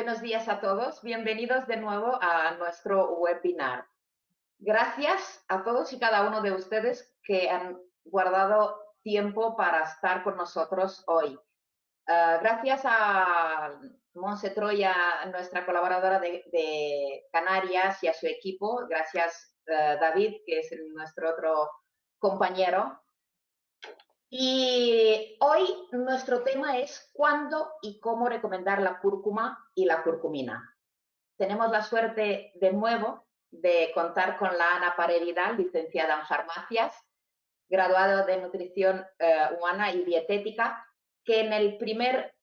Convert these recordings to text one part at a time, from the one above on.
Buenos días a todos. Bienvenidos de nuevo a nuestro webinar. Gracias a todos y cada uno de ustedes que han guardado tiempo para estar con nosotros hoy. Gracias a Monse Troya, nuestra colaboradora de Canarias, y a su equipo. Gracias, David, que es nuestro otro compañero. Y hoy nuestro tema es cuándo y cómo recomendar la cúrcuma y la curcumina. Tenemos la suerte de nuevo de contar con la Ana Paré Vidal, licenciada en farmacias, graduada de nutrición humana y dietética, que en el primer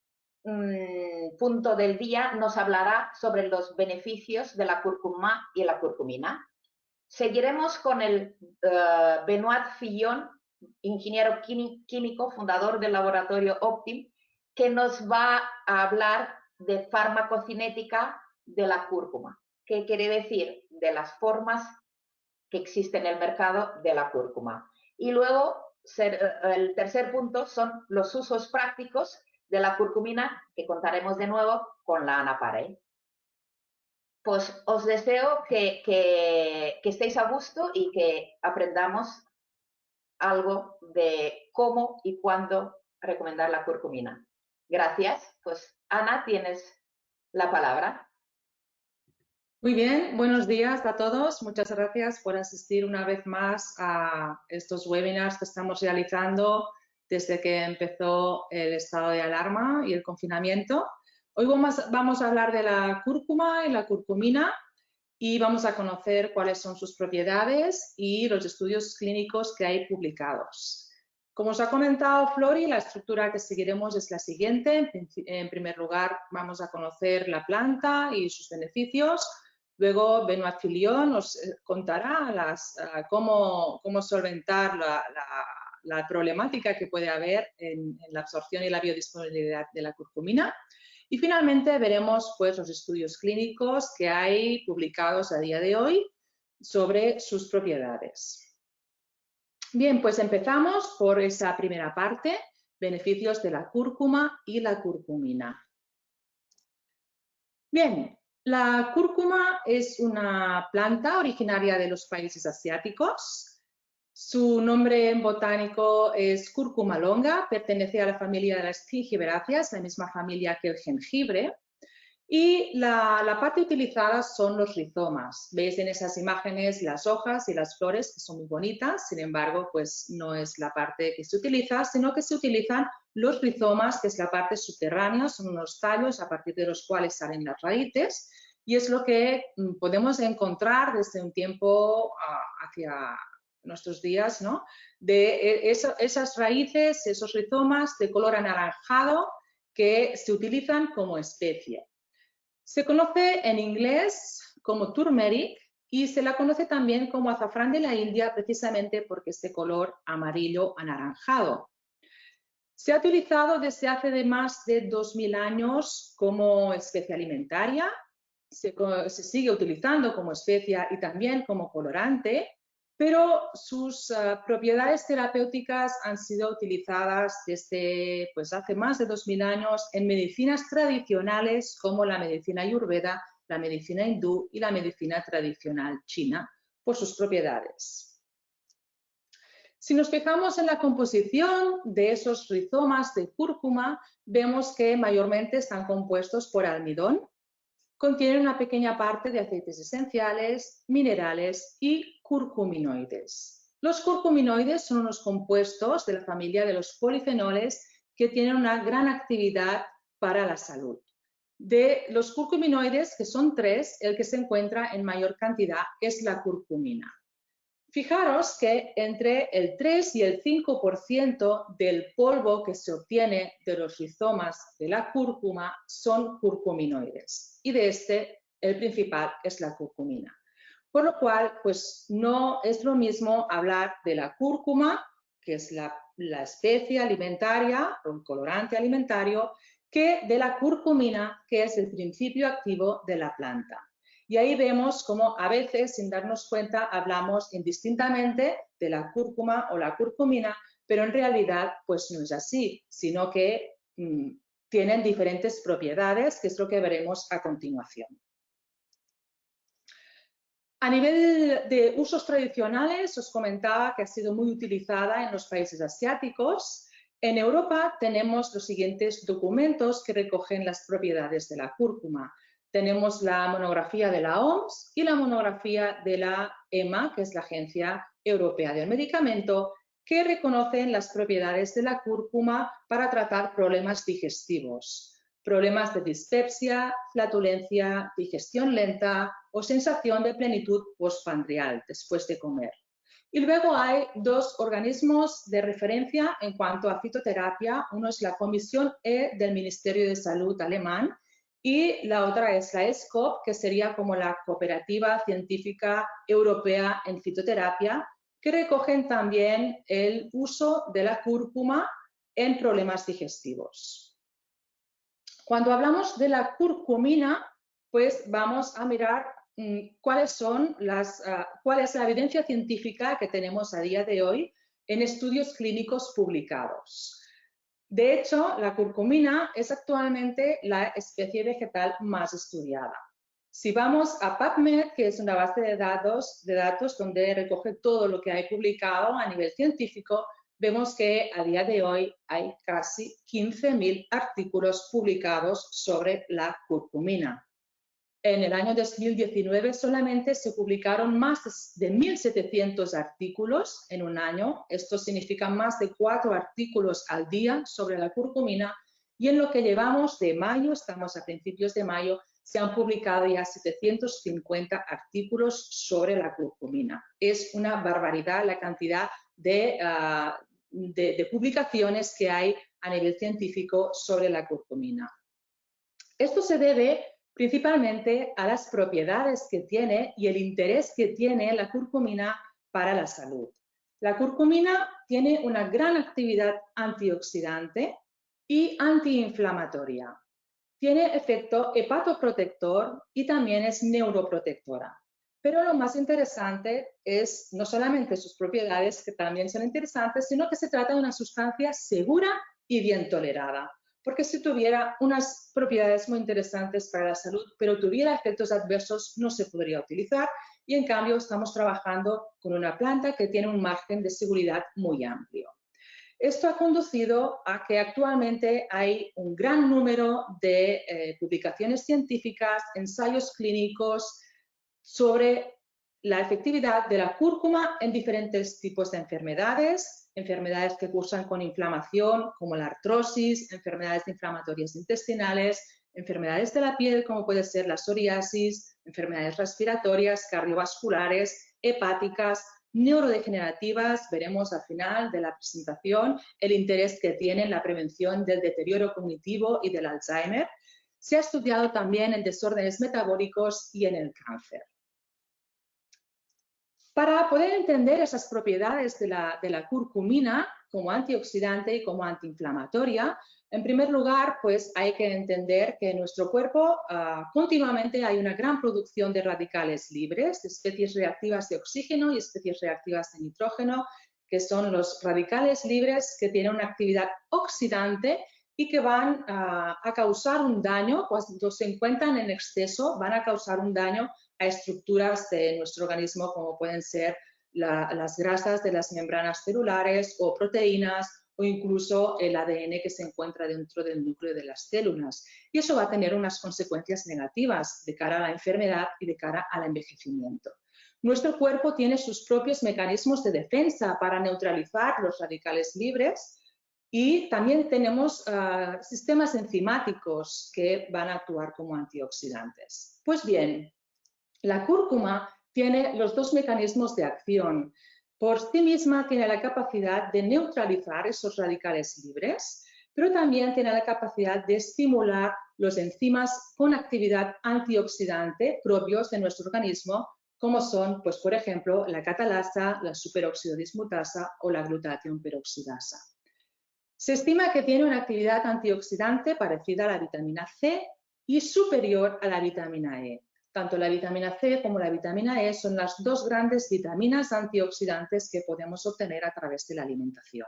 punto del día nos hablará sobre los beneficios de la cúrcuma y la curcumina. Seguiremos con el Benoit Fillon, ingeniero químico, fundador del laboratorio Optim, que nos va a hablar de farmacocinética de la cúrcuma. ¿Qué quiere decir? De las formas que existen en el mercado de la cúrcuma. Y luego, el tercer punto son los usos prácticos de la curcumina, que contaremos de nuevo con la Ana Paré. Pues os deseo que estéis a gusto y que aprendamos algo de cómo y cuándo recomendar la curcumina. Gracias. Pues Ana, tienes la palabra. Muy bien, buenos días a todos. Muchas gracias por asistir una vez más a estos webinars que estamos realizando desde que empezó el estado de alarma y el confinamiento. Hoy vamos a hablar de la cúrcuma y la curcumina y vamos a conocer cuáles son sus propiedades y los estudios clínicos que hay publicados. Como os ha comentado Flori, la estructura que seguiremos es la siguiente. En primer lugar, vamos a conocer la planta y sus beneficios. Luego, Benoit Fillon nos contará cómo solventar la problemática que puede haber en la absorción y la biodisponibilidad de la curcumina. Y finalmente veremos pues, los estudios clínicos que hay publicados a día de hoy sobre sus propiedades. Bien, pues empezamos por esa primera parte, beneficios de la cúrcuma y la curcumina. Bien, la cúrcuma es una planta originaria de los países asiáticos. Su nombre botánico es Cúrcuma longa, pertenece a la familia de las gingiberáceas, la misma familia que el jengibre. Y la parte utilizada son los rizomas. Veis en esas imágenes las hojas y las flores, que son muy bonitas, sin embargo, pues no es la parte que se utiliza, sino que se utilizan los rizomas, que es la parte subterránea, son unos tallos a partir de los cuales salen las raíces, y es lo que podemos encontrar desde un tiempo hacia nuestros días, ¿no? De esas raíces, esos rizomas de color anaranjado que se utilizan como especie. Se conoce en inglés como turmeric y se la conoce también como azafrán de la India precisamente porque es de color amarillo anaranjado. Se ha utilizado desde hace más de 2000 años como especie alimentaria, se sigue utilizando como especia y también como colorante, pero sus propiedades terapéuticas han sido utilizadas desde pues, hace más de 2000 años en medicinas tradicionales como la medicina ayurveda, la medicina hindú y la medicina tradicional china por sus propiedades. Si nos fijamos en la composición de esos rizomas de cúrcuma, vemos que mayormente están compuestos por almidón. Contienen una pequeña parte de aceites esenciales, minerales y curcuminoides. Los curcuminoides son unos compuestos de la familia de los polifenoles que tienen una gran actividad para la salud. De los curcuminoides, que son 3, el que se encuentra en mayor cantidad es la curcumina. Fijaros que entre el 3 y el 5% del polvo que se obtiene de los rizomas de la cúrcuma son curcuminoides y de este el principal es la curcumina. Por lo cual, pues no es lo mismo hablar de la cúrcuma, que es la especie alimentaria o el colorante alimentario, que de la curcumina, que es el principio activo de la planta. Y ahí vemos cómo a veces, sin darnos cuenta, hablamos indistintamente de la cúrcuma o la curcumina, pero en realidad pues no es así, sino que tienen diferentes propiedades, que es lo que veremos a continuación. A nivel de usos tradicionales, os comentaba que ha sido muy utilizada en los países asiáticos. En Europa tenemos los siguientes documentos que recogen las propiedades de la cúrcuma. Tenemos la monografía de la OMS y la monografía de la EMA, que es la Agencia Europea del Medicamento, que reconocen las propiedades de la cúrcuma para tratar problemas digestivos, problemas de dispepsia, flatulencia, digestión lenta o sensación de plenitud postprandial después de comer. Y luego hay dos organismos de referencia en cuanto a fitoterapia. Uno es la Comisión E del Ministerio de Salud alemán y la otra es la ESCOP, que sería como la Cooperativa Científica Europea en Fitoterapia, que recogen también el uso de la cúrcuma en problemas digestivos. Cuando hablamos de la curcumina, pues vamos a mirar cuál es la evidencia científica que tenemos a día de hoy en estudios clínicos publicados. De hecho, la curcumina es actualmente la especie vegetal más estudiada. Si vamos a PubMed, que es una base de datos donde recoge todo lo que hay publicado a nivel científico, vemos que a día de hoy hay casi 15.000 artículos publicados sobre la curcumina. En el año 2019 solamente se publicaron más de 1.700 artículos en un año. Esto significa más de 4 artículos al día sobre la curcumina. Y en lo que llevamos de mayo, estamos a principios de mayo, se han publicado ya 750 artículos sobre la curcumina. Es una barbaridad la cantidad de publicaciones que hay a nivel científico sobre la curcumina. Esto se debe principalmente a las propiedades que tiene y el interés que tiene la curcumina para la salud. La curcumina tiene una gran actividad antioxidante y antiinflamatoria. Tiene efecto hepatoprotector y también es neuroprotectora. Pero lo más interesante es no solamente sus propiedades, que también son interesantes, sino que se trata de una sustancia segura y bien tolerada. Porque si tuviera unas propiedades muy interesantes para la salud, pero tuviera efectos adversos, no se podría utilizar. Y en cambio estamos trabajando con una planta que tiene un margen de seguridad muy amplio. Esto ha conducido a que actualmente hay un gran número de publicaciones científicas, ensayos clínicos sobre la efectividad de la cúrcuma en diferentes tipos de enfermedades, enfermedades que cursan con inflamación como la artrosis, enfermedades inflamatorias intestinales, enfermedades de la piel como puede ser la psoriasis, enfermedades respiratorias, cardiovasculares, hepáticas, neurodegenerativas. Veremos al final de la presentación el interés que tiene en la prevención del deterioro cognitivo y del Alzheimer. Se ha estudiado también en desórdenes metabólicos y en el cáncer. Para poder entender esas propiedades de la curcumina como antioxidante y como antiinflamatoria, en primer lugar, pues hay que entender que en nuestro cuerpo continuamente hay una gran producción de radicales libres, de especies reactivas de oxígeno y especies reactivas de nitrógeno, que son los radicales libres que tienen una actividad oxidante y que van a causar un daño, cuando se encuentran en exceso, van a causar un daño a estructuras de nuestro organismo como pueden ser las grasas de las membranas celulares o proteínas o incluso el ADN que se encuentra dentro del núcleo de las células. Y eso va a tener unas consecuencias negativas de cara a la enfermedad y de cara al envejecimiento. Nuestro cuerpo tiene sus propios mecanismos de defensa para neutralizar los radicales libres y también tenemos sistemas enzimáticos que van a actuar como antioxidantes. Pues bien, la cúrcuma tiene los dos mecanismos de acción. Por sí misma tiene la capacidad de neutralizar esos radicales libres, pero también tiene la capacidad de estimular los enzimas con actividad antioxidante propios de nuestro organismo, como son, pues, por ejemplo, la catalasa, la superóxido dismutasa o la glutatión peroxidasa. Se estima que tiene una actividad antioxidante parecida a la vitamina C y superior a la vitamina E. Tanto la vitamina C como la vitamina E son las dos grandes vitaminas antioxidantes que podemos obtener a través de la alimentación.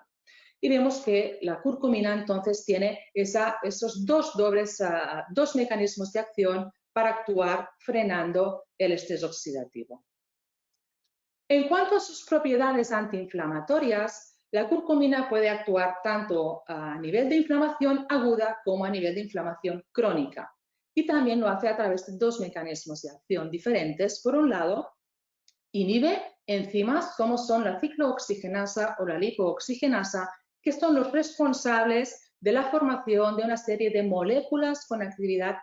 Y vemos que la curcumina entonces tiene esos dos mecanismos de acción para actuar frenando el estrés oxidativo. En cuanto a sus propiedades antiinflamatorias, la curcumina puede actuar tanto a nivel de inflamación aguda como a nivel de inflamación crónica. Y también lo hace a través de dos mecanismos de acción diferentes. Por un lado, inhibe enzimas como son la ciclooxigenasa o la lipooxigenasa, que son los responsables de la formación de una serie de moléculas con actividad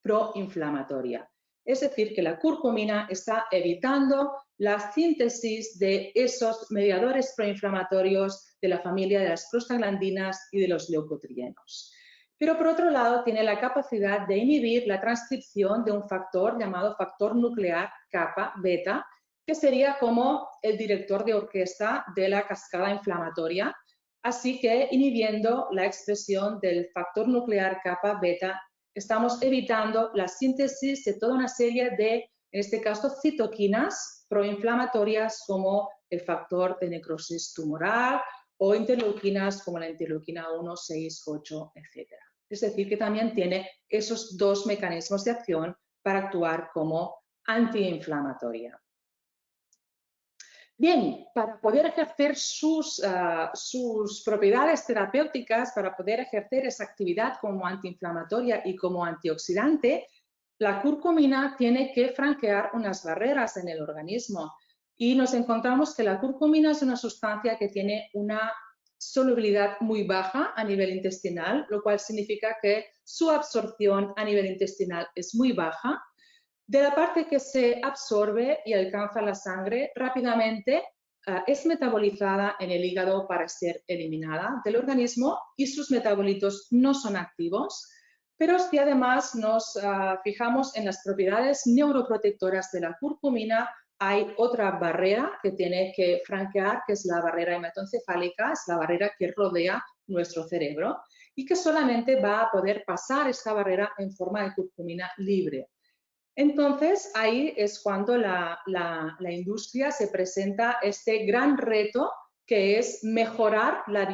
proinflamatoria. Es decir, que la curcumina está evitando la síntesis de esos mediadores proinflamatorios de la familia de las prostaglandinas y de los leucotrienos. Pero por otro lado tiene la capacidad de inhibir la transcripción de un factor llamado factor nuclear kappa beta, que sería como el director de orquesta de la cascada inflamatoria, así que inhibiendo la expresión del factor nuclear kappa beta estamos evitando la síntesis de toda una serie de, en este caso, citoquinas proinflamatorias como el factor de necrosis tumoral o interleuquinas como la interleuquina 1, 6, 8, etc. Es decir, que también tiene esos dos mecanismos de acción para actuar como antiinflamatoria. Bien, para poder ejercer sus propiedades terapéuticas, para poder ejercer esa actividad como antiinflamatoria y como antioxidante, la curcumina tiene que franquear unas barreras en el organismo. Y nos encontramos que la curcumina es una sustancia que tiene una solubilidad muy baja a nivel intestinal, lo cual significa que su absorción a nivel intestinal es muy baja. De la parte que se absorbe y alcanza la sangre, rápidamente es metabolizada en el hígado para ser eliminada del organismo y sus metabolitos no son activos. Pero si además nos fijamos en las propiedades neuroprotectoras de la curcumina, hay otra barrera que tiene que franquear, que es la barrera hematoencefálica, es la barrera que rodea nuestro cerebro y que solamente va a poder pasar esta barrera en forma de curcumina libre. Entonces, ahí es cuando la industria se presenta este gran reto que es mejorar la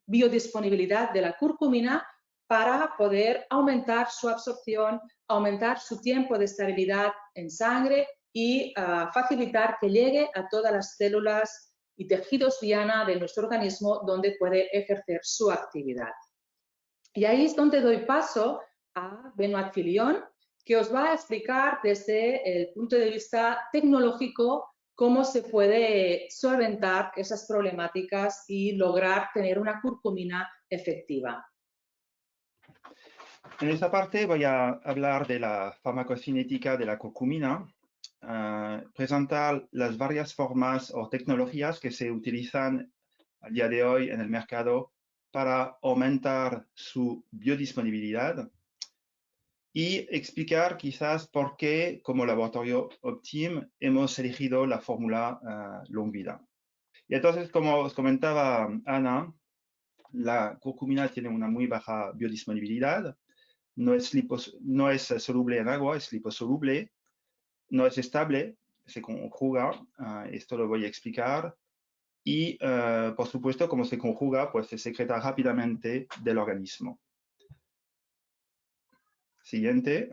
biodisponibilidad de la curcumina para poder aumentar su absorción, aumentar su tiempo de estabilidad en sangre y facilitar que llegue a todas las células y tejidos diana de nuestro organismo donde puede ejercer su actividad. Y ahí es donde doy paso a Benoit Filion, que os va a explicar desde el punto de vista tecnológico cómo se puede solventar esas problemáticas y lograr tener una curcumina efectiva. En esta parte voy a hablar de la farmacocinética de la curcumina, presentar las varias formas o tecnologías que se utilizan al día de hoy en el mercado para aumentar su biodisponibilidad y explicar quizás por qué como laboratorio Optim hemos elegido la fórmula Longvida. Y entonces, como os comentaba Ana, la curcumina tiene una muy baja biodisponibilidad, no es soluble en agua, es liposoluble, no es estable, se conjuga, esto lo voy a explicar, y por supuesto, como se conjuga, pues se secreta rápidamente del organismo. Siguiente.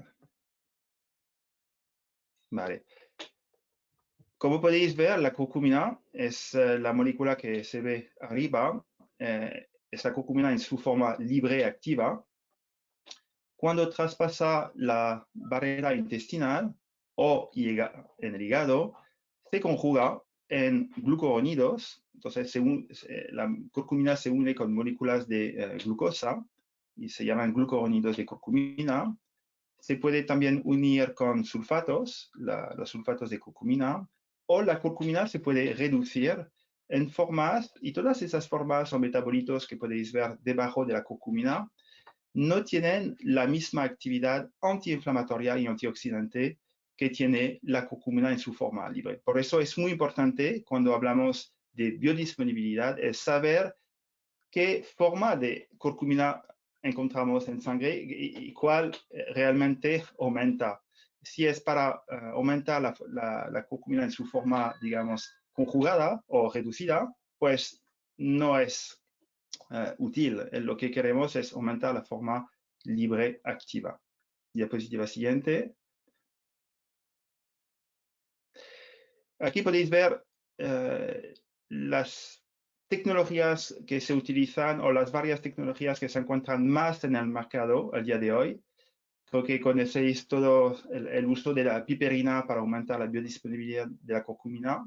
Vale. Como podéis ver, la curcumina es la molécula que se ve arriba, es la curcumina en su forma libre activa. Cuando traspasa la barrera intestinal o llega en el hígado, se conjuga en glucuronidos. Entonces, la curcumina se une con moléculas de glucosa y se llaman glucuronidos de curcumina. Se puede también unir con sulfatos, los sulfatos de curcumina, o la curcumina se puede reducir en formas, y todas esas formas o metabolitos que podéis ver debajo de la curcumina no tienen la misma actividad antiinflamatoria y antioxidante que tiene la curcumina en su forma libre. Por eso es muy importante cuando hablamos de biodisponibilidad, es saber qué forma de curcumina encontramos en sangre y cuál realmente aumenta. Si es para aumentar la curcumina en su forma, digamos, conjugada o reducida, pues no es útil. Lo que queremos es aumentar la forma libre activa. Diapositiva siguiente. Aquí podéis ver las tecnologías que se utilizan o las varias tecnologías que se encuentran más en el mercado al día de hoy. Creo que conocéis todo el uso de la piperina para aumentar la biodisponibilidad de la curcumina.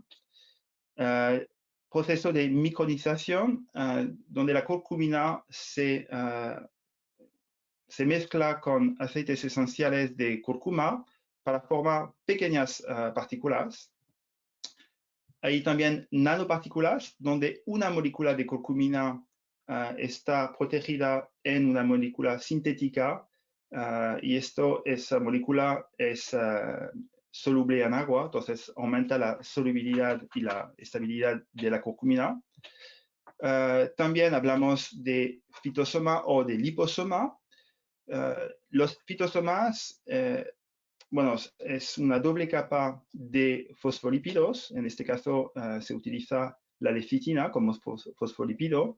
Proceso de micronización, donde la curcumina se mezcla con aceites esenciales de cúrcuma para formar pequeñas partículas. Hay también nanopartículas, donde una molécula de curcumina está protegida en una molécula sintética, y esa molécula es soluble en agua, entonces aumenta la solubilidad y la estabilidad de la curcumina. También hablamos de fitosoma o de liposoma. Los fitosomas, bueno, es una doble capa de fosfolípidos. En este caso se utiliza la lecitina como fosfolípido.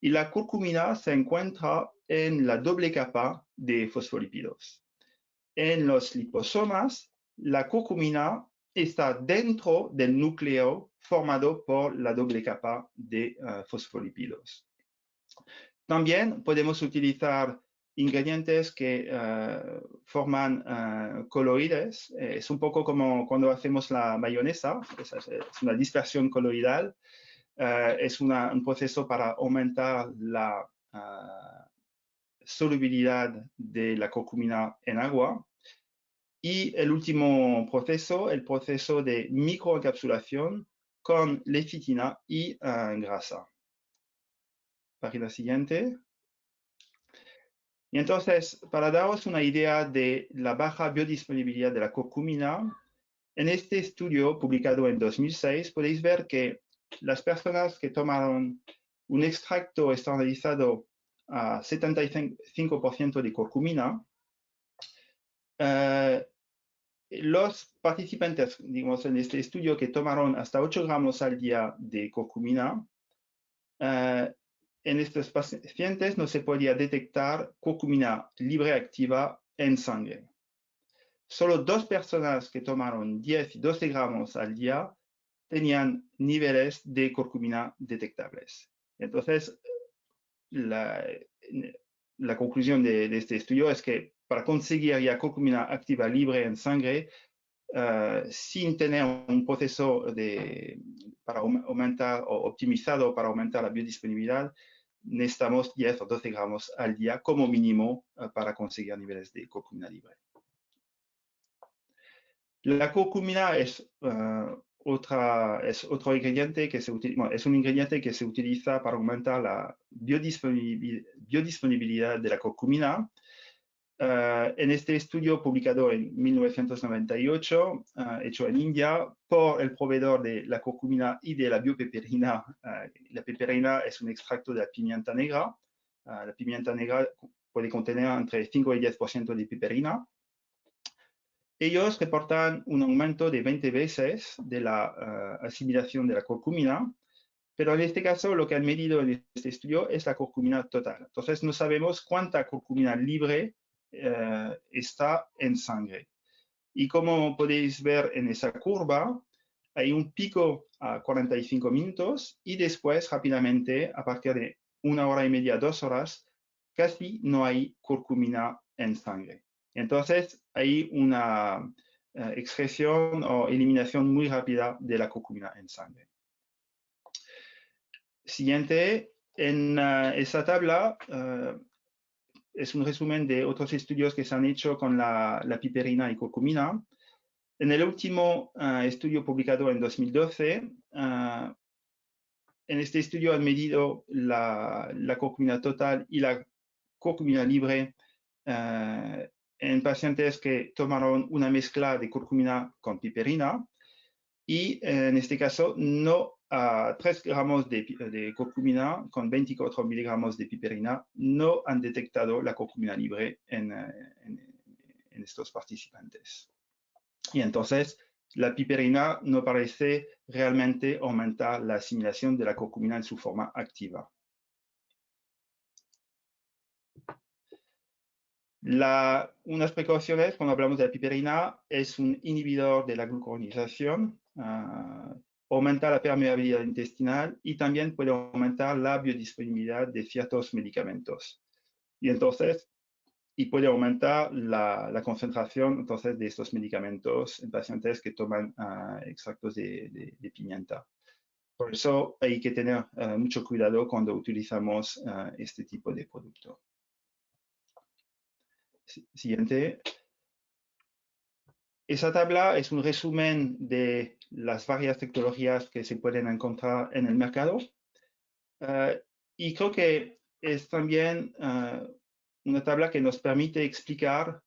Y la curcumina se encuentra en la doble capa de fosfolípidos. En los liposomas, la curcumina está dentro del núcleo formado por la doble capa de fosfolípidos. También podemos utilizar ingredientes que forman coloides. Es un poco como cuando hacemos la mayonesa, es una dispersión coloidal. Es un proceso para aumentar la solubilidad de la curcumina en agua. Y el último proceso, el proceso de microencapsulación con lecitina y grasa. Página siguiente. Y entonces, para daros una idea de la baja biodisponibilidad de la curcumina, en este estudio publicado en 2006 podéis ver que las personas que tomaron un extracto estandarizado a 75% de curcumina, los participantes, digamos, en este estudio que tomaron hasta 8 gramos al día de curcumina, en estos pacientes no se podía detectar curcumina libre activa en sangre. Solo 2 personas que tomaron 10 y 12 gramos al día tenían niveles de curcumina detectables. Entonces, la conclusión de este estudio es que para conseguir ya curcumina activa libre en sangre, sin tener un proceso para aumentar o optimizado para aumentar la biodisponibilidad, necesitamos 10 o 12 gramos al día como mínimo para conseguir niveles de curcumina libre. La curcumina es otro ingrediente que se utiliza, bueno, es un ingrediente que se utiliza para aumentar la biodisponibilidad de la curcumina. En este estudio publicado en 1998, hecho en India, por el proveedor de la curcumina y de la biopiperina. La piperina es un extracto de la pimienta negra. La pimienta negra puede contener entre 5 y 10% de piperina. Ellos reportan un aumento de 20 veces de la asimilación de la curcumina, pero en este caso lo que han medido en este estudio es la curcumina total. Entonces no sabemos cuánta curcumina libre está en sangre. Y como podéis ver en esa curva, hay un pico a 45 minutos y después rápidamente, a partir de 1 hora y media, 2 horas, casi no hay curcumina en sangre. Entonces hay una excreción o eliminación muy rápida de la curcumina en sangre. Siguiente, en esa tabla es un resumen de otros estudios que se han hecho con la piperina y curcumina. En el último estudio publicado en 2012, en este estudio han medido la curcumina total y la curcumina libre en pacientes que tomaron una mezcla de curcumina con piperina y en este caso no a 3 gramos de curcumina con 24 miligramos de piperina no han detectado la curcumina libre en estos participantes. Y entonces la piperina no parece realmente aumentar la asimilación de la curcumina en su forma activa. Unas precauciones cuando hablamos de la piperina: es un inhibidor de la glucuronización, aumenta la permeabilidad intestinal y también puede aumentar la biodisponibilidad de ciertos medicamentos. Y puede aumentar la concentración entonces de estos medicamentos en pacientes que toman extractos de pimienta. Por eso hay que tener mucho cuidado cuando utilizamos este tipo de producto. Siguiente. Esa tabla es un resumen de las varias tecnologías que se pueden encontrar en el mercado. Y creo que es también una tabla que nos permite explicar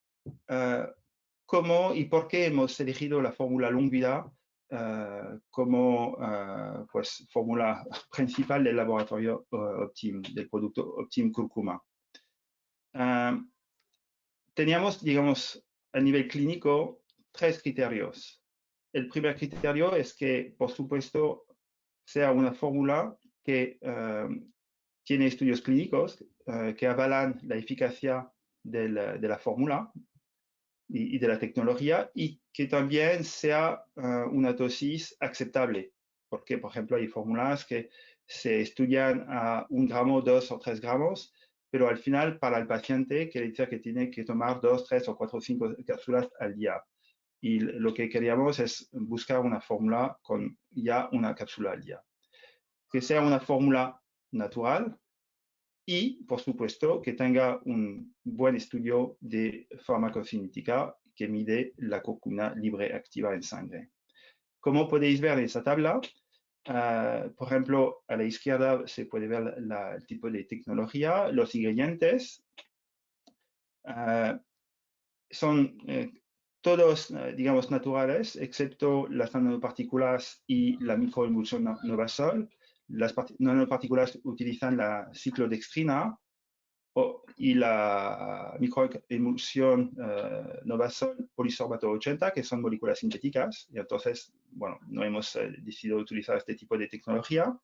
cómo y por qué hemos elegido la fórmula Longvida como pues, fórmula principal del laboratorio Optim, del producto Optim Curcuma. Teníamos, digamos, a nivel clínico, 3 criterios. El primer criterio es que, por supuesto, sea una fórmula que tiene estudios clínicos que avalan la eficacia de la fórmula y de la tecnología, y que también sea una dosis aceptable. Porque, por ejemplo, hay fórmulas que se estudian a 1 gramo, 2 o 3 gramos, pero al final para el paciente quiere decir que tiene que tomar 2, 3 o 4 o 5 cápsulas al día. Y lo que queríamos es buscar una fórmula con ya una cápsula al día. Que sea una fórmula natural y, por supuesto, que tenga un buen estudio de farmacocinética que mide la curcumina libre activa en sangre. Como podéis ver en esa tabla, por ejemplo, a la izquierda se puede ver el tipo de tecnología. Los ingredientes son todos, digamos, naturales, excepto las nanopartículas y la microemulsión Novasol. Las nanopartículas utilizan la ciclodextrina y la microemulsión Novasol polisorbato 80, que son moléculas sintéticas. Y entonces, bueno, no hemos decidido utilizar este tipo de tecnología.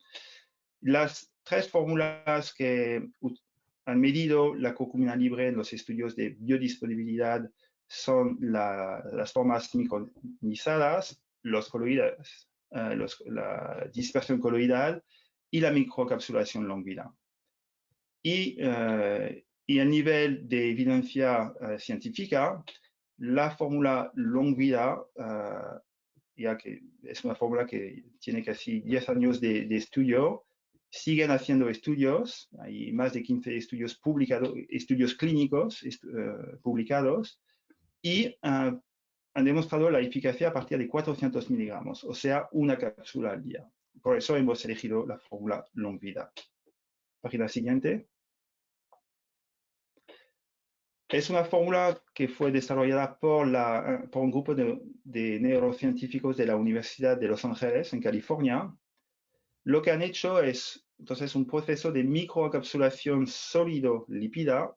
Las 3 fórmulas que han medido la curcumina libre en los estudios de biodisponibilidad son las formas micronizadas, los coloides, la dispersión coloidal y la microcapsulación Longvida. Y a nivel de evidencia científica, la fórmula Longvida, ya que es una fórmula que tiene casi 10 años de estudio, siguen haciendo estudios, hay más de 15 estudios publicados, estudios clínicos publicados, y han demostrado la eficacia a partir de 400 miligramos, o sea, una cápsula al día. Por eso hemos elegido la fórmula Longvida. Página siguiente. Es una fórmula que fue desarrollada por un grupo de neurocientíficos de la Universidad de Los Ángeles, en California. Lo que han hecho es entonces un proceso de microencapsulación sólido-lípida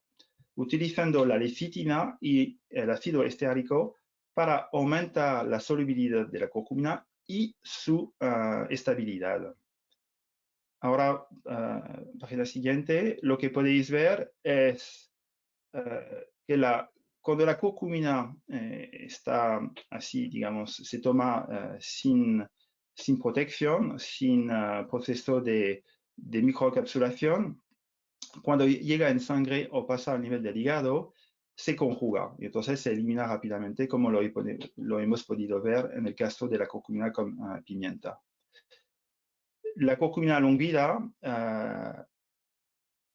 utilizando la lecitina y el ácido estéarico para aumentar la solubilidad de la curcumina y su estabilidad. Ahora, página siguiente, lo que podéis ver es que cuando la curcumina está así, digamos, se toma sin protección, sin proceso de microencapsulación, cuando llega en sangre o pasa al nivel del hígado, se conjuga y entonces se elimina rápidamente, como lo hemos podido ver en el caso de la curcumina con pimienta. La curcumina Longvida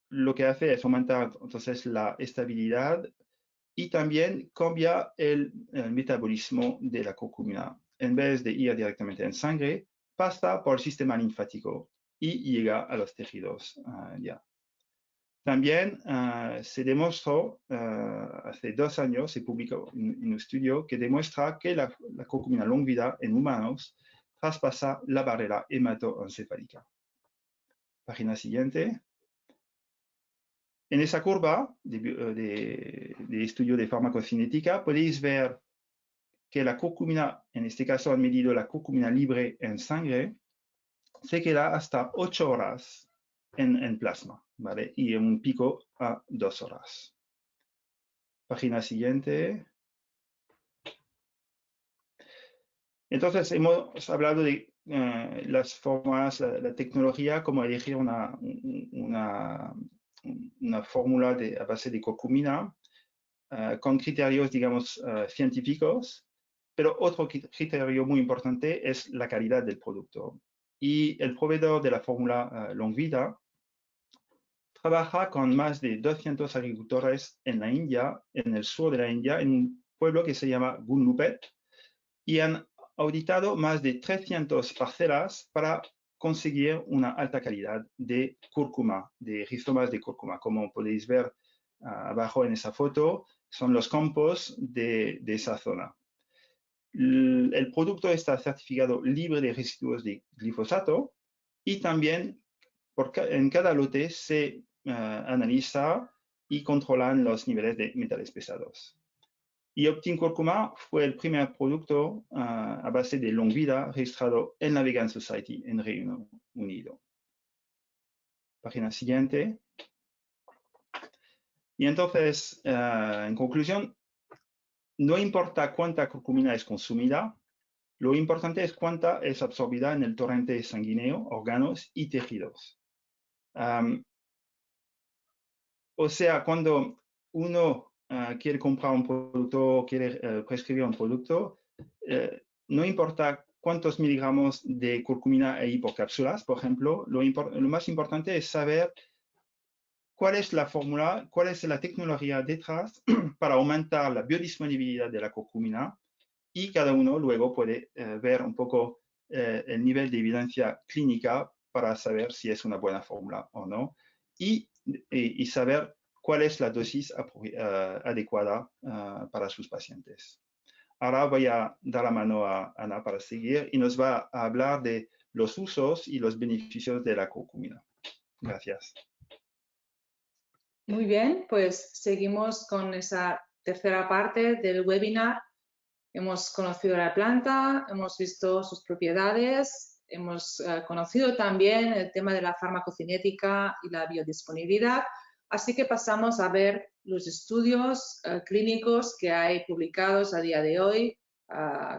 lo que hace es aumentar entonces la estabilidad y también cambia el metabolismo de la curcumina. En vez de ir directamente en sangre, pasa por el sistema linfático y llega a los tejidos ya. También se demostró, hace 2 años, se publicó un estudio que demuestra que la curcumina Longvida en humanos traspasa la barrera hematoencefálica. Página siguiente. En esa curva de estudio de farmacocinética podéis ver que la curcumina, en este caso han medido la curcumina libre en sangre, se queda hasta 8 horas en plasma, ¿vale? Y en un pico a 2 horas. Página siguiente. Entonces, hemos hablado de las formas, la tecnología, cómo elegir una fórmula a base de curcumina con criterios, digamos, científicos, pero otro criterio muy importante es la calidad del producto. Y el proveedor de la fórmula Longvida trabaja con más de 200 agricultores en la India, en el sur de la India, en un pueblo que se llama Gunlupet, y han auditado más de 300 parcelas para conseguir una alta calidad de cúrcuma, de rizomas de cúrcuma. Como podéis ver abajo en esa foto, son los campos de esa zona. El producto está certificado libre de residuos de glifosato y también en cada lote se analiza y controlan los niveles de metales pesados. Y Optim Curcuma fue el primer producto a base de Longvida registrado en la Vegan Society en Reino Unido. Página siguiente. Y entonces, en conclusión, no importa cuánta curcumina es consumida, lo importante es cuánta es absorbida en el torrente sanguíneo, órganos y tejidos. O sea, cuando uno quiere comprar un producto, quiere prescribir un producto, no importa cuántos miligramos de curcumina hay por cápsulas, por ejemplo, lo más importante es saber cuál es la fórmula, cuál es la tecnología detrás para aumentar la biodisponibilidad de la curcumina, y cada uno luego puede ver un poco el nivel de evidencia clínica para saber si es una buena fórmula o no, y saber cuál es la dosis adecuada para sus pacientes. Ahora voy a dar la mano a Ana para seguir y nos va a hablar de los usos y los beneficios de la curcumina. Gracias. Muy bien, pues seguimos con esa tercera parte del webinar. Hemos conocido la planta, hemos visto sus propiedades, hemos conocido también el tema de la farmacocinética y la biodisponibilidad, así que pasamos a ver los estudios clínicos que hay publicados a día de hoy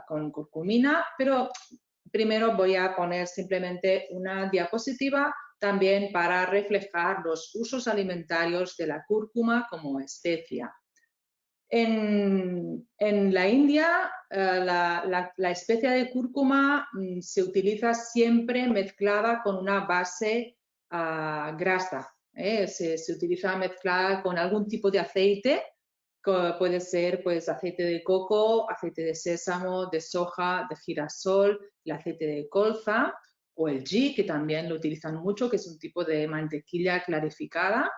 con curcumina, pero primero voy a poner simplemente una diapositiva también para reflejar los usos alimentarios de la cúrcuma como especia. En la India, la especia de cúrcuma se utiliza siempre mezclada con una base grasa. Se utiliza mezclada con algún tipo de aceite, que puede ser pues, aceite de coco, aceite de sésamo, de soja, de girasol, el aceite de colza o el ghee, que también lo utilizan mucho, que es un tipo de mantequilla clarificada.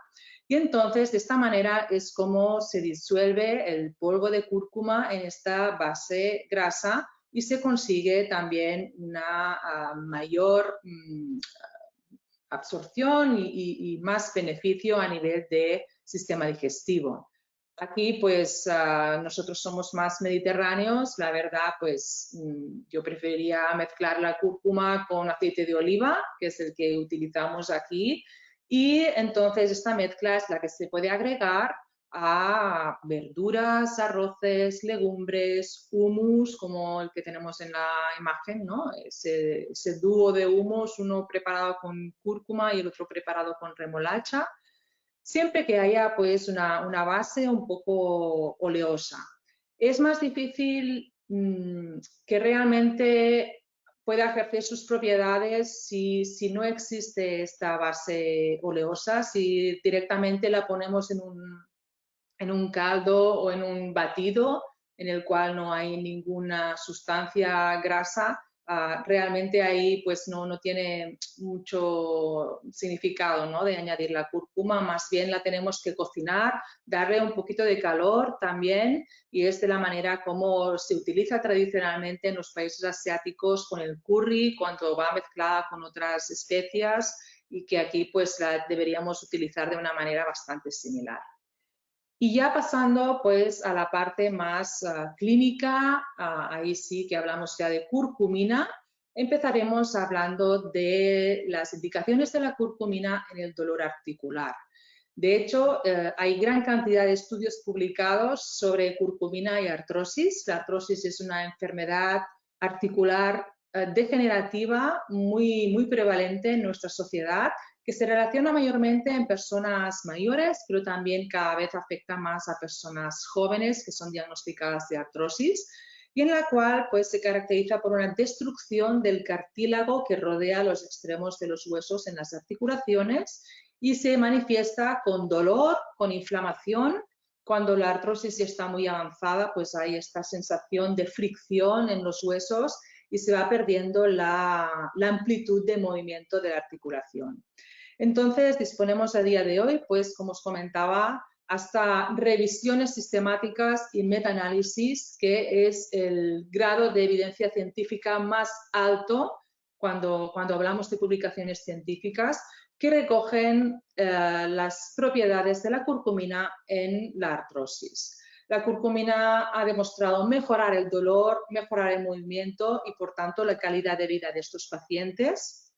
Y entonces, de esta manera es como se disuelve el polvo de cúrcuma en esta base grasa y se consigue también una mayor absorción y más beneficio a nivel de sistema digestivo. Aquí, pues, nosotros somos más mediterráneos. La verdad, pues, yo preferiría mezclar la cúrcuma con aceite de oliva, que es el que utilizamos aquí. Y entonces esta mezcla es la que se puede agregar a verduras, arroces, legumbres, hummus, como el que tenemos en la imagen, ¿no? Ese dúo de hummus, uno preparado con cúrcuma y el otro preparado con remolacha. Siempre que haya pues una base un poco oleosa. Es más difícil que realmente pueda ejercer sus propiedades si no existe esta base oleosa, si directamente la ponemos en un caldo o en un batido en el cual no hay ninguna sustancia grasa. Realmente ahí pues no tiene mucho significado, ¿no? De añadir la cúrcuma, más bien la tenemos que cocinar, darle un poquito de calor también, y es de la manera como se utiliza tradicionalmente en los países asiáticos con el curry, cuando va mezclada con otras especias, y que aquí pues la deberíamos utilizar de una manera bastante similar. Y ya pasando pues a la parte más clínica, ahí sí que hablamos ya de curcumina. Empezaremos hablando de las indicaciones de la curcumina en el dolor articular. De hecho, hay gran cantidad de estudios publicados sobre curcumina y artrosis. La artrosis es una enfermedad articular degenerativa muy prevalente en nuestra sociedad, que se relaciona mayormente en personas mayores, pero también cada vez afecta más a personas jóvenes que son diagnosticadas de artrosis, y en la cual pues, se caracteriza por una destrucción del cartílago que rodea los extremos de los huesos en las articulaciones y se manifiesta con dolor, con inflamación. Cuando la artrosis está muy avanzada, pues hay esta sensación de fricción en los huesos y se va perdiendo la amplitud de movimiento de la articulación. Entonces, disponemos a día de hoy, pues como os comentaba, hasta revisiones sistemáticas y metaanálisis, que es el grado de evidencia científica más alto cuando hablamos de publicaciones científicas, que recogen las propiedades de la curcumina en la artrosis. La curcumina ha demostrado mejorar el dolor, mejorar el movimiento y, por tanto, la calidad de vida de estos pacientes,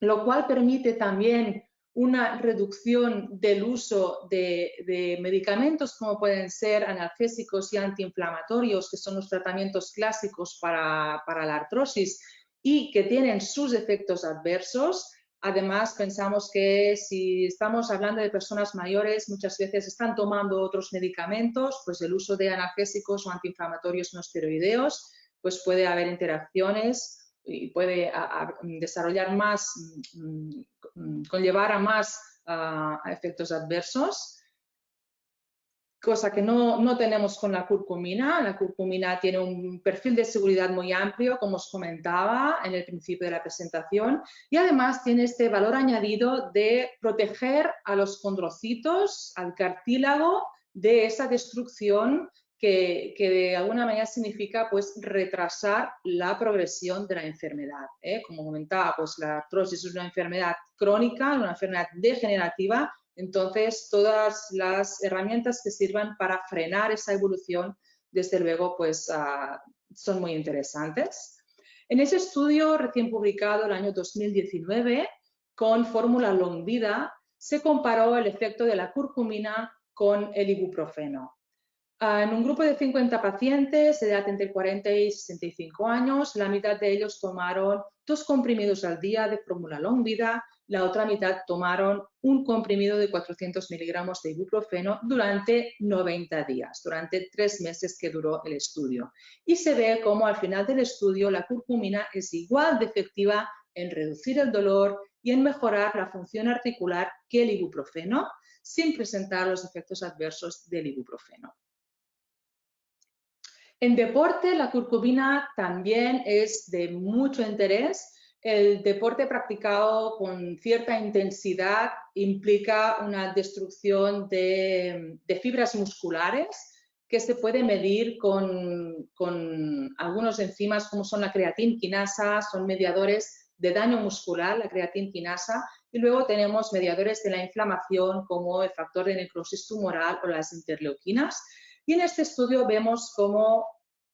lo cual permite también una reducción del uso de medicamentos como pueden ser analgésicos y antiinflamatorios, que son los tratamientos clásicos para la artrosis y que tienen sus efectos adversos. Además, pensamos que si estamos hablando de personas mayores, muchas veces están tomando otros medicamentos, pues el uso de analgésicos o antiinflamatorios no esteroideos, pues puede haber interacciones y puede desarrollar más, conllevar a más efectos adversos, cosa que no tenemos con la curcumina. La curcumina tiene un perfil de seguridad muy amplio, como os comentaba en el principio de la presentación, y además tiene este valor añadido de proteger a los condrocitos, al cartílago, de esa destrucción que de alguna manera significa pues retrasar la progresión de la enfermedad. Como comentaba, pues la artrosis es una enfermedad crónica, una enfermedad degenerativa. Entonces, todas las herramientas que sirvan para frenar esa evolución, desde luego, pues son muy interesantes. En ese estudio recién publicado el año 2019, con fórmula Longvida, se comparó el efecto de la curcumina con el ibuprofeno. En un grupo de 50 pacientes de edad entre 40 y 65 años, la mitad de ellos tomaron 2 comprimidos al día de fórmula Longvida, la otra mitad tomaron un comprimido de 400 miligramos de ibuprofeno durante 90 días, durante 3 meses que duró el estudio. Y se ve cómo al final del estudio la curcumina es igual de efectiva en reducir el dolor y en mejorar la función articular que el ibuprofeno, sin presentar los efectos adversos del ibuprofeno. En deporte, la curcumina también es de mucho interés. El deporte practicado con cierta intensidad implica una destrucción de fibras musculares que se puede medir con algunos enzimas como son la creatinquinasa, son mediadores de daño muscular, la creatinquinasa, y luego tenemos mediadores de la inflamación como el factor de necrosis tumoral o las interleuquinas. Y en este estudio vemos cómo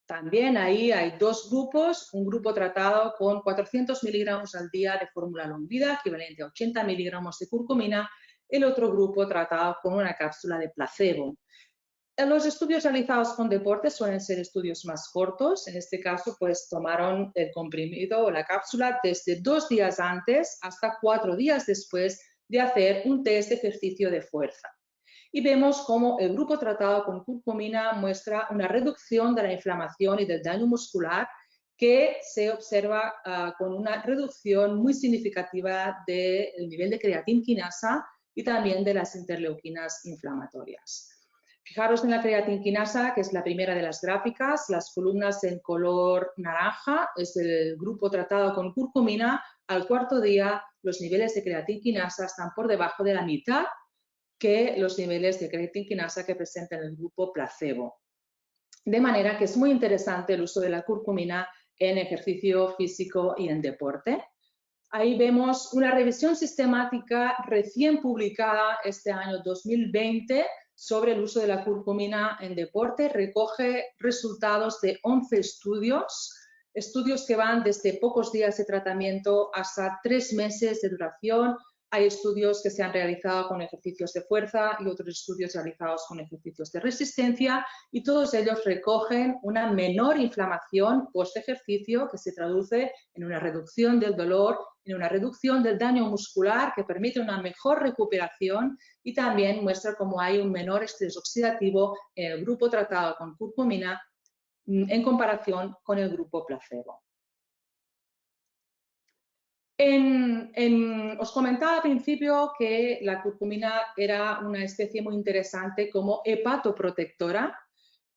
también ahí hay 2 grupos, un grupo tratado con 400 miligramos al día de fórmula Longvida, equivalente a 80 miligramos de curcumina, el otro grupo tratado con una cápsula de placebo. Los estudios realizados con deporte suelen ser estudios más cortos. En este caso, pues tomaron el comprimido o la cápsula desde 2 días antes hasta 4 días después de hacer un test de ejercicio de fuerza. Y vemos cómo el grupo tratado con curcumina muestra una reducción de la inflamación y del daño muscular que se observa con una reducción muy significativa del nivel de creatinquinasa y también de las interleuquinas inflamatorias. Fijaros en la creatinquinasa, que es la primera de las gráficas, las columnas en color naranja es el grupo tratado con curcumina. Al 4.º día, los niveles de creatinquinasa están por debajo de la mitad que los niveles de creatinquinasa que presenta en el grupo placebo. De manera que es muy interesante el uso de la curcumina en ejercicio físico y en deporte. Ahí vemos una revisión sistemática recién publicada este año 2020 sobre el uso de la curcumina en deporte. Recoge resultados de 11 estudios que van desde pocos días de tratamiento hasta 3 meses de duración. Hay estudios que se han realizado con ejercicios de fuerza y otros estudios realizados con ejercicios de resistencia, y todos ellos recogen una menor inflamación post-ejercicio que se traduce en una reducción del dolor, en una reducción del daño muscular que permite una mejor recuperación, y también muestra cómo hay un menor estrés oxidativo en el grupo tratado con curcumina en comparación con el grupo placebo. Os comentaba al principio que la curcumina era una especie muy interesante como hepatoprotectora,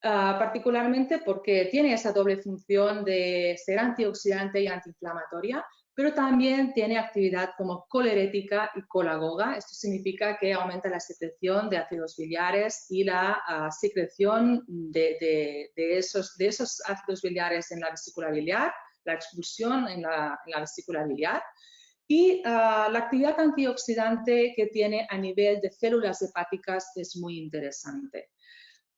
particularmente porque tiene esa doble función de ser antioxidante y antiinflamatoria, pero también tiene actividad como colerética y colagoga. Esto significa que aumenta la secreción de ácidos biliares y la secreción de esos ácidos biliares en la vesícula biliar, la expulsión en la vesícula biliar, y la actividad antioxidante que tiene a nivel de células hepáticas es muy interesante.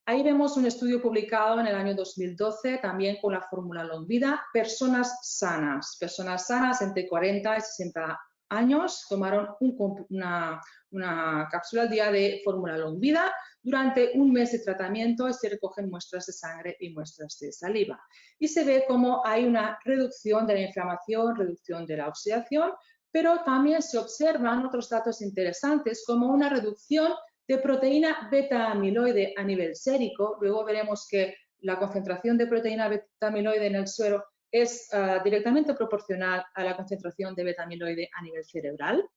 Ahí vemos un estudio publicado en el año 2012, también con la fórmula Longvida. Personas sanas entre 40 y 60 años tomaron una cápsula al día de fórmula Longvida durante un mes de tratamiento, y se recogen muestras de sangre y muestras de saliva. Y se ve cómo hay una reducción de la inflamación, reducción de la oxidación, pero también se observan otros datos interesantes como una reducción de proteína beta-amiloide a nivel sérico. Luego veremos que la concentración de proteína beta-amiloide en el suero es directamente proporcional a la concentración de beta-amiloide a nivel cerebral.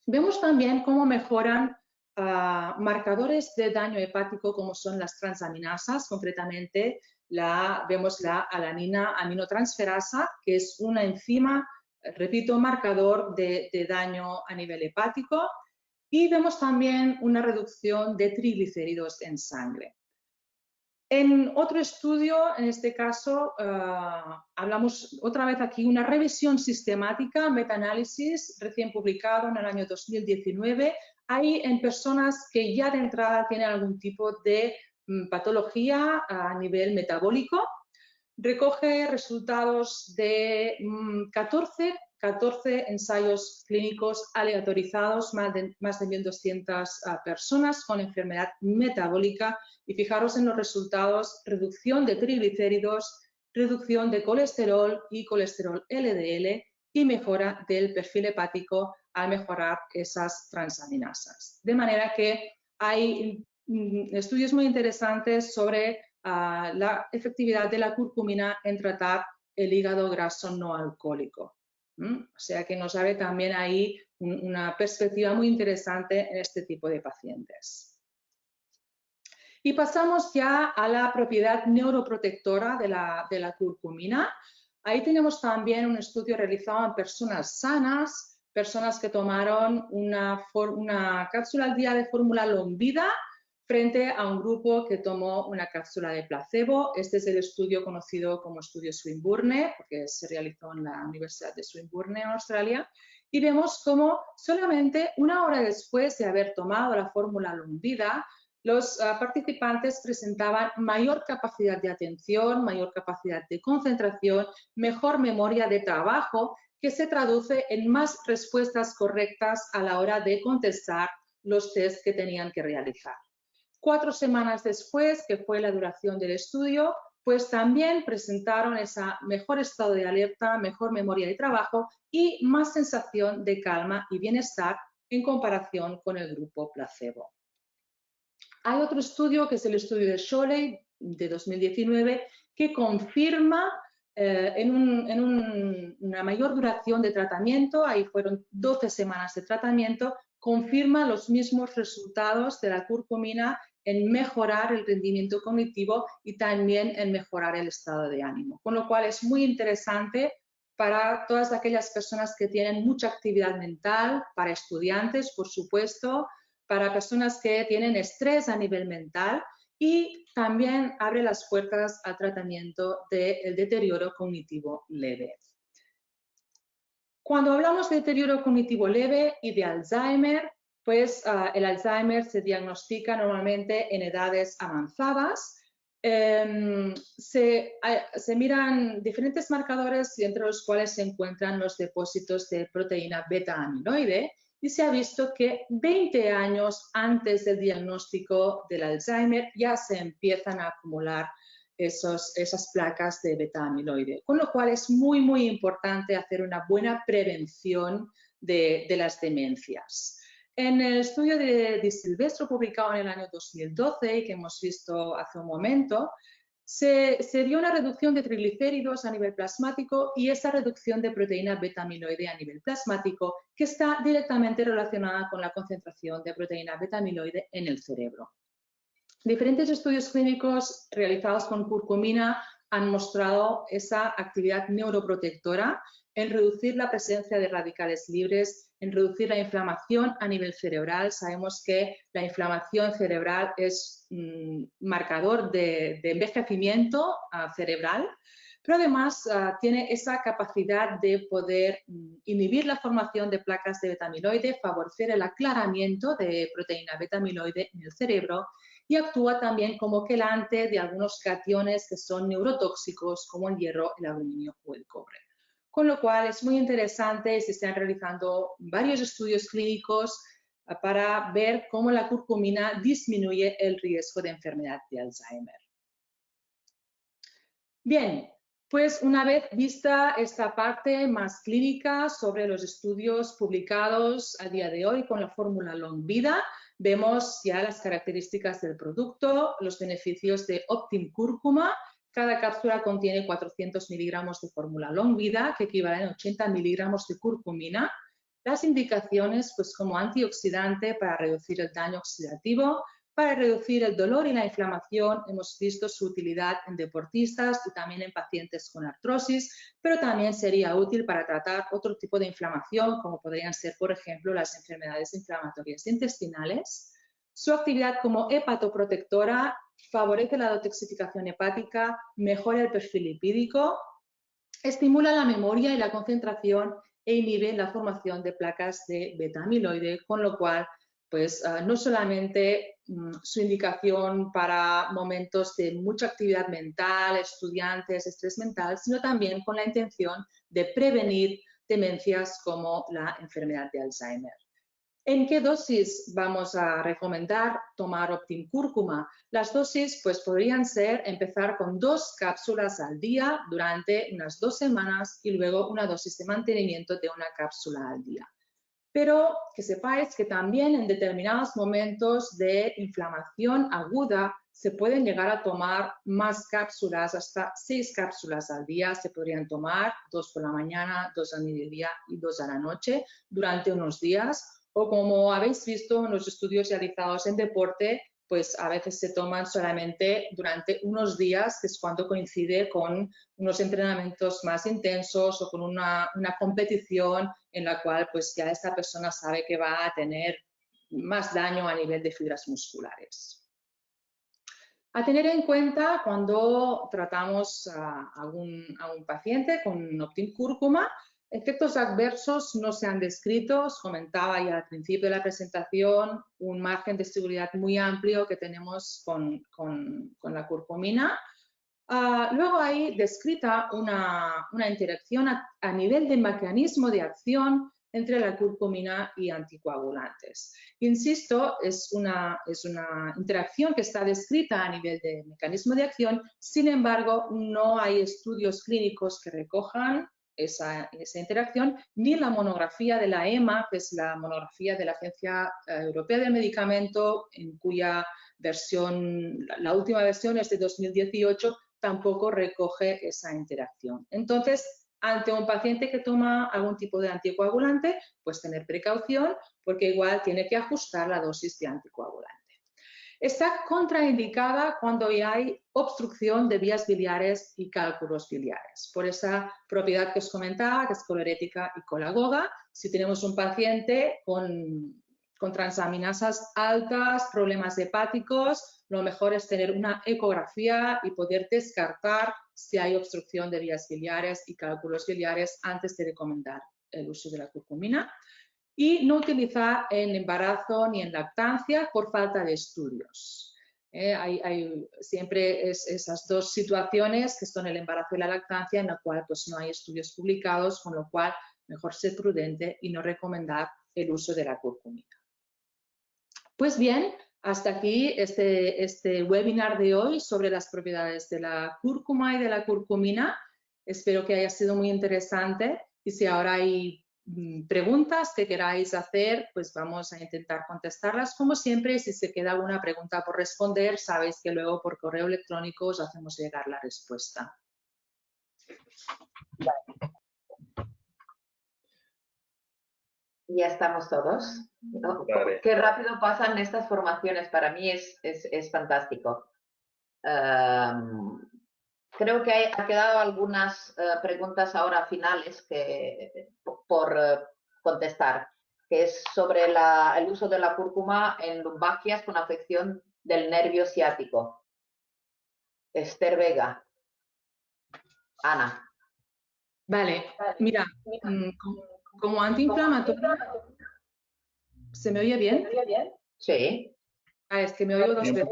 Vemos también cómo mejoran marcadores de daño hepático como son las transaminasas, concretamente vemos la alanina aminotransferasa, que es una enzima, repito, marcador de daño a nivel hepático. Y vemos también una reducción de triglicéridos en sangre. En otro estudio, en este caso, hablamos otra vez aquí una revisión sistemática, metaanálisis, recién publicado en el año 2019. Ahí en personas que ya de entrada tienen algún tipo de patología a nivel metabólico. Recoge resultados de 14 ensayos clínicos aleatorizados, más de 1.200 personas con enfermedad metabólica, y fijaros en los resultados: reducción de triglicéridos, reducción de colesterol y colesterol LDL, y mejora del perfil hepático al mejorar esas transaminasas. De manera que hay estudios muy interesantes sobre la efectividad de la curcumina en tratar el hígado graso no alcohólico. O sea que nos abre también ahí una perspectiva muy interesante en este tipo de pacientes. Y pasamos ya a la propiedad neuroprotectora de la curcumina. Ahí tenemos también un estudio realizado en personas sanas, personas que tomaron una cápsula al día de fórmula Longvida frente a un grupo que tomó una cápsula de placebo. Este es el estudio conocido como estudio Swinburne, porque se realizó en la Universidad de Swinburne en Australia, y vemos cómo solamente una hora después de haber tomado la fórmula Longvida, los participantes presentaban mayor capacidad de atención, mayor capacidad de concentración, mejor memoria de trabajo, que se traduce en más respuestas correctas a la hora de contestar los test que tenían que realizar. 4 semanas después, que fue la duración del estudio, pues también presentaron ese mejor estado de alerta, mejor memoria de trabajo y más sensación de calma y bienestar en comparación con el grupo placebo. Hay otro estudio, que es el estudio de Sholey de 2019, que confirma una mayor duración de tratamiento, ahí fueron 12 semanas de tratamiento, confirma los mismos resultados de la curcumina en mejorar el rendimiento cognitivo y también en mejorar el estado de ánimo. Con lo cual es muy interesante para todas aquellas personas que tienen mucha actividad mental, para estudiantes, por supuesto, para personas que tienen estrés a nivel mental, y también abre las puertas al tratamiento del deterioro cognitivo leve. Cuando hablamos de deterioro cognitivo leve y de Alzheimer, pues el Alzheimer se diagnostica normalmente en edades avanzadas. Se miran diferentes marcadores, entre los cuales se encuentran los depósitos de proteína beta-amiloide, y se ha visto que 20 años antes del diagnóstico del Alzheimer ya se empiezan a acumular esas placas de beta-amiloide, con lo cual es muy, muy importante hacer una buena prevención de las demencias. En el estudio de Di Silvestro, publicado en el año 2012, que hemos visto hace un momento, se dio una reducción de triglicéridos a nivel plasmático y esa reducción de proteína beta-amiloide a nivel plasmático, que está directamente relacionada con la concentración de proteína beta-amiloide en el cerebro. Diferentes estudios clínicos realizados con curcumina han mostrado esa actividad neuroprotectora en reducir la presencia de radicales libres, en reducir la inflamación a nivel cerebral. Sabemos que la inflamación cerebral es marcador de envejecimiento cerebral, pero además tiene esa capacidad de poder inhibir la formación de placas de beta-amiloide, favorecer el aclaramiento de proteína beta-amiloide en el cerebro, y actúa también como quelante de algunos cationes que son neurotóxicos, como el hierro, el aluminio o el cobre. Con lo cual es muy interesante, se están realizando varios estudios clínicos para ver cómo la curcumina disminuye el riesgo de enfermedad de Alzheimer. Bien, pues una vez vista esta parte más clínica sobre los estudios publicados a día de hoy con la fórmula Long Vida, vemos ya las características del producto, los beneficios de Optim Cúrcuma. Cada cápsula contiene 400 miligramos de fórmula Long Vida, que equivalen a 80 miligramos de curcumina. Las indicaciones, pues como antioxidante para reducir el daño oxidativo, para reducir el dolor y la inflamación. Hemos visto su utilidad en deportistas y también en pacientes con artrosis, pero también sería útil para tratar otro tipo de inflamación, como podrían ser, por ejemplo, las enfermedades inflamatorias intestinales. Su actividad como hepatoprotectora favorece la detoxificación hepática, mejora el perfil lipídico, estimula la memoria y la concentración e inhibe la formación de placas de beta-amiloide, con lo cual pues no solamente su indicación para momentos de mucha actividad mental, estudiantes, estrés mental, sino también con la intención de prevenir demencias como la enfermedad de Alzheimer. ¿En qué dosis vamos a recomendar tomar Optim Cúrcuma? Las dosis pues podrían ser empezar con 2 cápsulas al día durante unas 2 semanas y luego una dosis de mantenimiento de una cápsula al día. Pero que sepáis que también en determinados momentos de inflamación aguda se pueden llegar a tomar más cápsulas, hasta 6 cápsulas al día se podrían tomar, 2 por la mañana, 2 al mediodía y 2 a la noche durante unos días. O como habéis visto en los estudios realizados en deporte, pues a veces se toman solamente durante unos días, que es cuando coincide con unos entrenamientos más intensos o con una competición en la cual pues ya esta persona sabe que va a tener más daño a nivel de fibras musculares. A tener en cuenta cuando tratamos a un paciente con Optim Cúrcuma, efectos adversos no se han descrito. Os comentaba ya al principio de la presentación un margen de seguridad muy amplio que tenemos con la curcumina. Luego hay descrita una interacción a nivel de mecanismo de acción entre la curcumina y anticoagulantes. Insisto, es una interacción que está descrita a nivel de mecanismo de acción, sin embargo, no hay estudios clínicos que recojan esa interacción, ni la monografía de la EMA, que es la monografía de la Agencia Europea del Medicamento, en cuya versión, la última versión es de 2018, tampoco recoge esa interacción. Entonces, ante un paciente que toma algún tipo de anticoagulante, pues tener precaución porque igual tiene que ajustar la dosis de anticoagulante. Está contraindicada cuando hay obstrucción de vías biliares y cálculos biliares, por esa propiedad que os comentaba, que es colorética y colagoga. Si tenemos un paciente con transaminasas altas, problemas hepáticos, lo mejor es tener una ecografía y poder descartar si hay obstrucción de vías biliares y cálculos biliares antes de recomendar el uso de la curcumina. y no utilizar en embarazo ni en lactancia por falta de estudios. Hay siempre esas dos situaciones que son el embarazo y la lactancia, en la cual pues, no hay estudios publicados, con lo cual mejor ser prudente y no recomendar el uso de la curcumina. Pues bien, hasta aquí este webinar de hoy sobre las propiedades de la cúrcuma y de la curcumina. Espero que haya sido muy interesante y si ahora hay preguntas que queráis hacer, pues vamos a intentar contestarlas. Como siempre, si se queda alguna pregunta por responder, sabéis que luego por correo electrónico os hacemos llegar la respuesta. Ya estamos todos. Vale. Qué rápido pasan estas formaciones. Para mí es fantástico. Creo que ha quedado algunas preguntas ahora finales por contestar, que es sobre el uso de la cúrcuma en lumbalgias con afección del nervio ciático. Esther Vega. Ana. Vale, mira, como antiinflamatorio, ¿se me oye bien? Sí. Es que me oigo dos veces.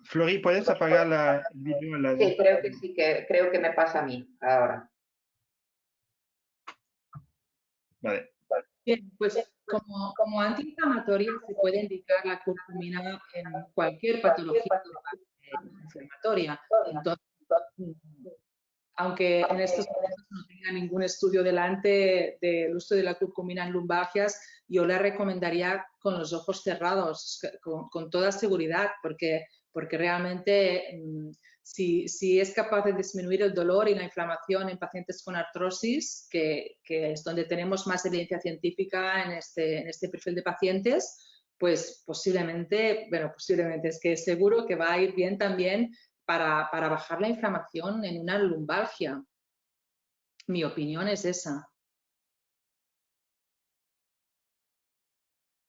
Flori, ¿puedes apagar el vídeo? Sí, creo que sí, creo que me pasa a mí ahora. Vale. Bien, pues como antiinflamatoria se puede indicar la curcumina en cualquier patología inflamatoria. Entonces, aunque en estos momentos no tenga ningún estudio delante del uso de la curcumina en lumbalgias, yo le recomendaría con los ojos cerrados, con toda seguridad, porque realmente si es capaz de disminuir el dolor y la inflamación en pacientes con artrosis, que es donde tenemos más evidencia científica en este perfil de pacientes, pues posiblemente es que seguro que va a ir bien también para bajar la inflamación en una lumbalgia. Mi opinión es esa.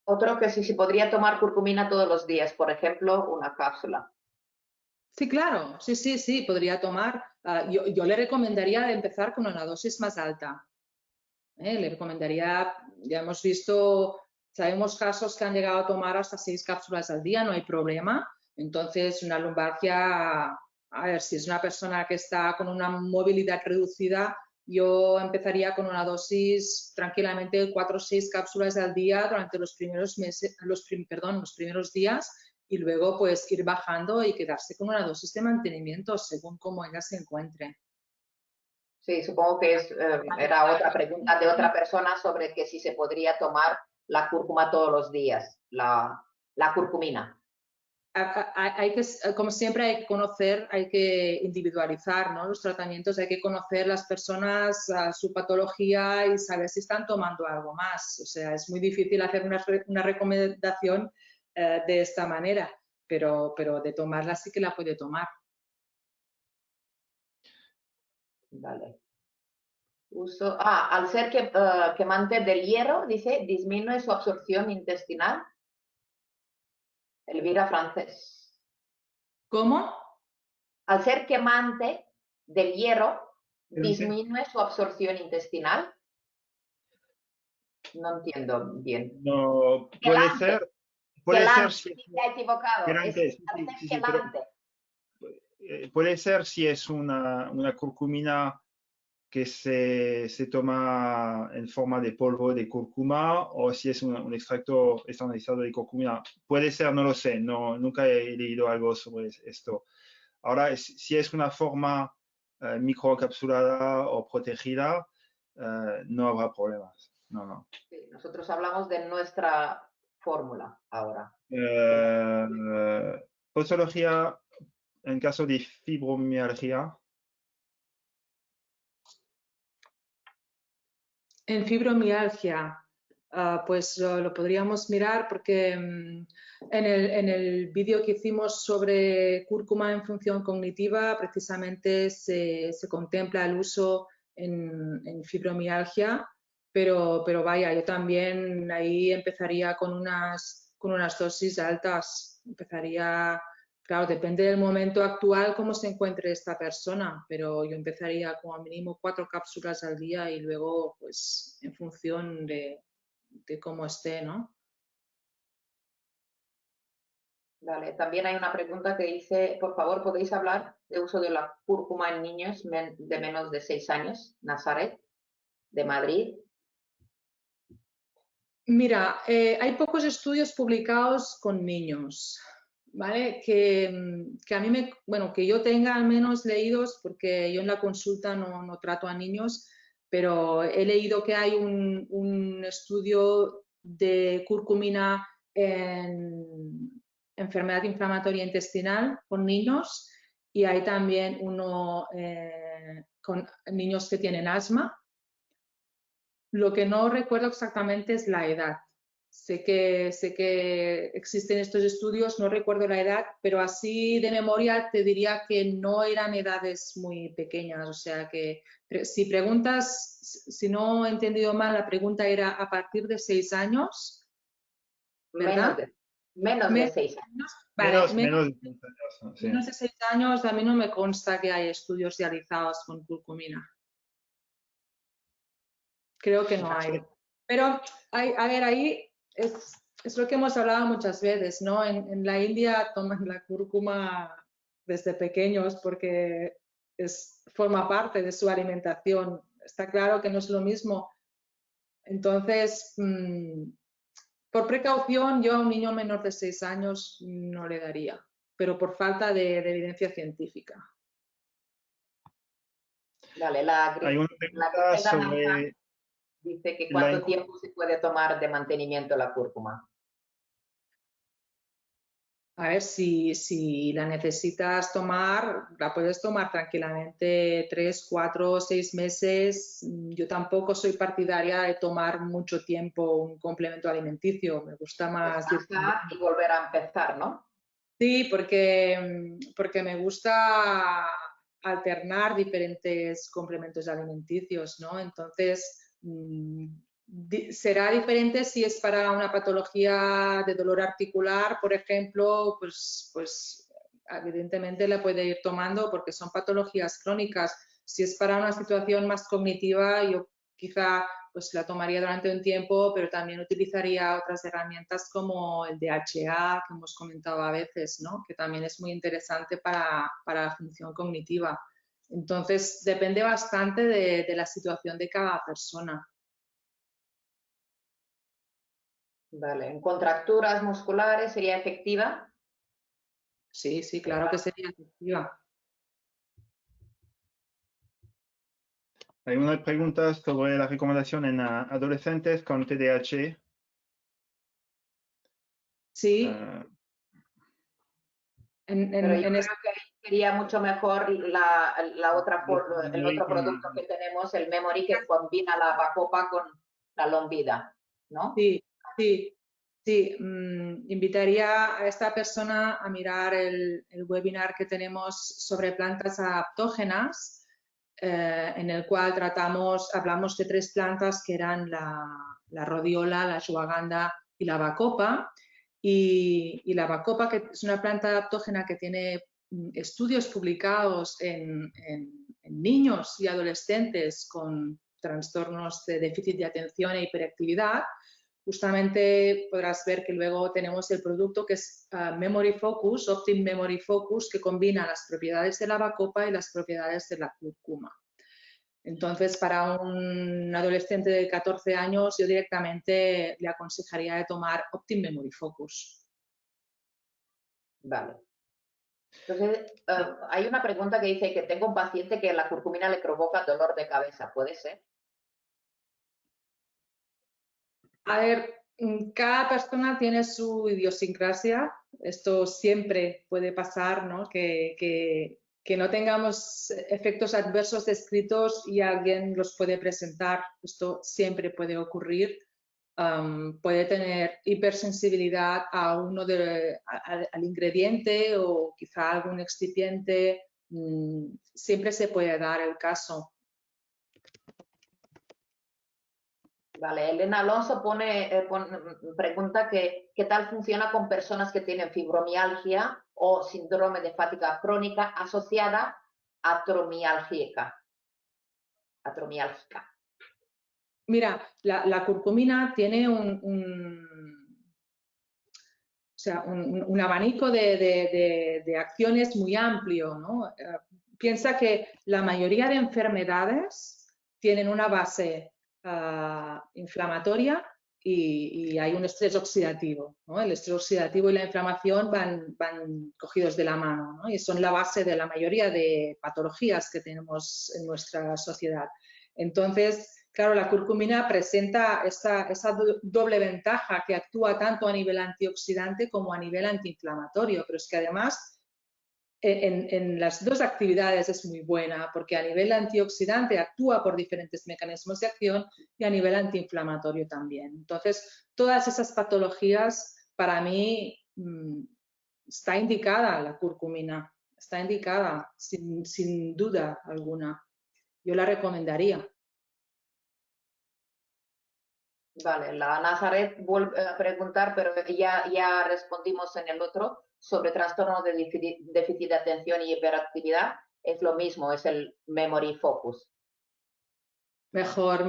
Otro que sí se podría tomar curcumina todos los días, por ejemplo, una cápsula. Sí, claro, sí, podría tomar. Yo le recomendaría empezar con una dosis más alta. Le recomendaría, ya hemos visto, sabemos casos que han llegado a tomar hasta 6 cápsulas al día, no hay problema. Entonces, una lumbalgia, a ver, si es una persona que está con una movilidad reducida, yo empezaría con una dosis tranquilamente 4 o 6 cápsulas al día durante los primeros meses, los primeros días, y luego pues ir bajando y quedarse con una dosis de mantenimiento según cómo ella se encuentre. Sí, supongo que era otra pregunta de otra persona sobre que si se podría tomar la cúrcuma todos los días, la curcumina. Hay que, como siempre, hay que conocer, hay que individualizar, ¿no? Los tratamientos, hay que conocer las personas, su patología y saber si están tomando algo más. O sea, es muy difícil hacer una recomendación de esta manera, pero de tomarla sí que la puede tomar. Vale. Al ser quemante del hierro, dice, disminuye su absorción intestinal. Elvira Francés. ¿Cómo? Al ser quemante del hierro, disminuye su absorción intestinal. No entiendo bien. No, puede ser. Puede ser si se ha equivocado. puede ser si es una curcumina que se toma en forma de polvo de cúrcuma o si es un extracto estandarizado de curcumina. Puede ser, no lo sé, nunca he leído algo sobre esto. Ahora, si es una forma microencapsulada o protegida, no habrá problemas. No. Sí, nosotros hablamos de nuestra fórmula ahora. Patología en caso de fibromialgia. En fibromialgia, pues lo podríamos mirar porque en el vídeo que hicimos sobre cúrcuma en función cognitiva precisamente se contempla el uso en fibromialgia, pero vaya, yo también ahí empezaría con unas dosis altas, empezaría Claro, depende del momento actual cómo se encuentre esta persona, pero yo empezaría como mínimo 4 cápsulas al día y luego, pues, en función de cómo esté, ¿no? Vale, también hay una pregunta que dice, por favor, ¿podéis hablar de uso de la cúrcuma en niños de menos de 6 años? Nazaret, de Madrid. Mira, hay pocos estudios publicados con niños, ¿vale? Que a mí bueno, que yo tenga al menos leídos, porque yo en la consulta no trato a niños, pero he leído que hay un estudio de curcumina en enfermedad inflamatoria intestinal con niños y hay también uno con niños que tienen asma. Lo que no recuerdo exactamente es la edad. Sé que existen estos estudios, no recuerdo la edad, pero así de memoria te diría que no eran edades muy pequeñas. O sea que si preguntas, si no he entendido mal, la pregunta era a partir de 6 años, ¿verdad? Menos de 6 años. Vale, Menos de 6 años, sí. menos de 6 años a mí no me consta que hay estudios realizados con curcumina. Creo que no hay. Pero, a ver, ahí es lo que hemos hablado muchas veces, ¿no? En la India toman la cúrcuma desde pequeños porque forma parte de su alimentación. Está claro que no es lo mismo. Entonces, por precaución, yo a un niño menor de 6 años no le daría, pero por falta de evidencia científica. Vale, Hay una pregunta sobre dice que cuánto tiempo se puede tomar de mantenimiento la cúrcuma. A ver, si la necesitas tomar, la puedes tomar tranquilamente 3, 4, 6 meses. Yo tampoco soy partidaria de tomar mucho tiempo un complemento alimenticio. Me gusta más... Descansar y volver a empezar, ¿no? Sí, porque me gusta alternar diferentes complementos alimenticios, ¿no? Entonces, será diferente si es para una patología de dolor articular, por ejemplo, pues evidentemente la puede ir tomando porque son patologías crónicas. Si es para una situación más cognitiva, yo quizá pues la tomaría durante un tiempo, pero también utilizaría otras herramientas como el DHA, que hemos comentado a veces, ¿no? Que también es muy interesante para la función cognitiva. Entonces, depende bastante de la situación de cada persona. Vale, en contracturas musculares sería efectiva. Sí, sí, claro que sería efectiva. Hay una pregunta sobre la recomendación en adolescentes con TDAH. Sí. Pero yo creo que sería mucho mejor el otro producto que tenemos, el Memory, que combina la Bacopa con la Lombida, ¿no? Sí, sí, sí. Invitaría a esta persona a mirar el webinar que tenemos sobre plantas adaptógenas, en el cual hablamos de 3 plantas que eran la rodiola, la ashwagandha y la bacopa. Y la bacopa, que es una planta adaptógena que tiene estudios publicados en niños y adolescentes con trastornos de déficit de atención e hiperactividad. Justamente podrás ver que luego tenemos el producto que es Memory Focus, Optim Memory Focus, que combina las propiedades de la bacopa y las propiedades de la cúrcuma. Entonces, para un adolescente de 14 años, yo directamente le aconsejaría de tomar Optim Memory Focus. Vale. Entonces, hay una pregunta que dice que tengo un paciente que la curcumina le provoca dolor de cabeza. ¿Puede ser? A ver, cada persona tiene su idiosincrasia. Esto siempre puede pasar, ¿no? Que no tengamos efectos adversos descritos y alguien los puede presentar. Esto siempre puede ocurrir. Puede tener hipersensibilidad al ingrediente o quizá algún excipiente. Siempre se puede dar el caso. Vale, Elena Alonso pregunta que qué tal funciona con personas que tienen fibromialgia o síndrome de fatiga crónica asociada a atromialgia. Mira, la curcumina tiene un abanico de acciones muy amplio, ¿no? Piensa que la mayoría de enfermedades tienen una base inflamatoria y hay un estrés oxidativo, ¿no? El estrés oxidativo y la inflamación van cogidos de la mano, ¿no? Y son la base de la mayoría de patologías que tenemos en nuestra sociedad. Entonces, claro, la curcumina presenta esa doble ventaja que actúa tanto a nivel antioxidante como a nivel antiinflamatorio, pero es que además en las dos actividades es muy buena porque a nivel antioxidante actúa por diferentes mecanismos de acción y a nivel antiinflamatorio también. Entonces, todas esas patologías, para mí, está indicada la curcumina, está indicada sin duda alguna. Yo la recomendaría. Vale, la Nazaret vuelve a preguntar, pero ya respondimos en el otro sobre trastorno de déficit de atención y hiperactividad. Es lo mismo, es el memory focus. Mejor.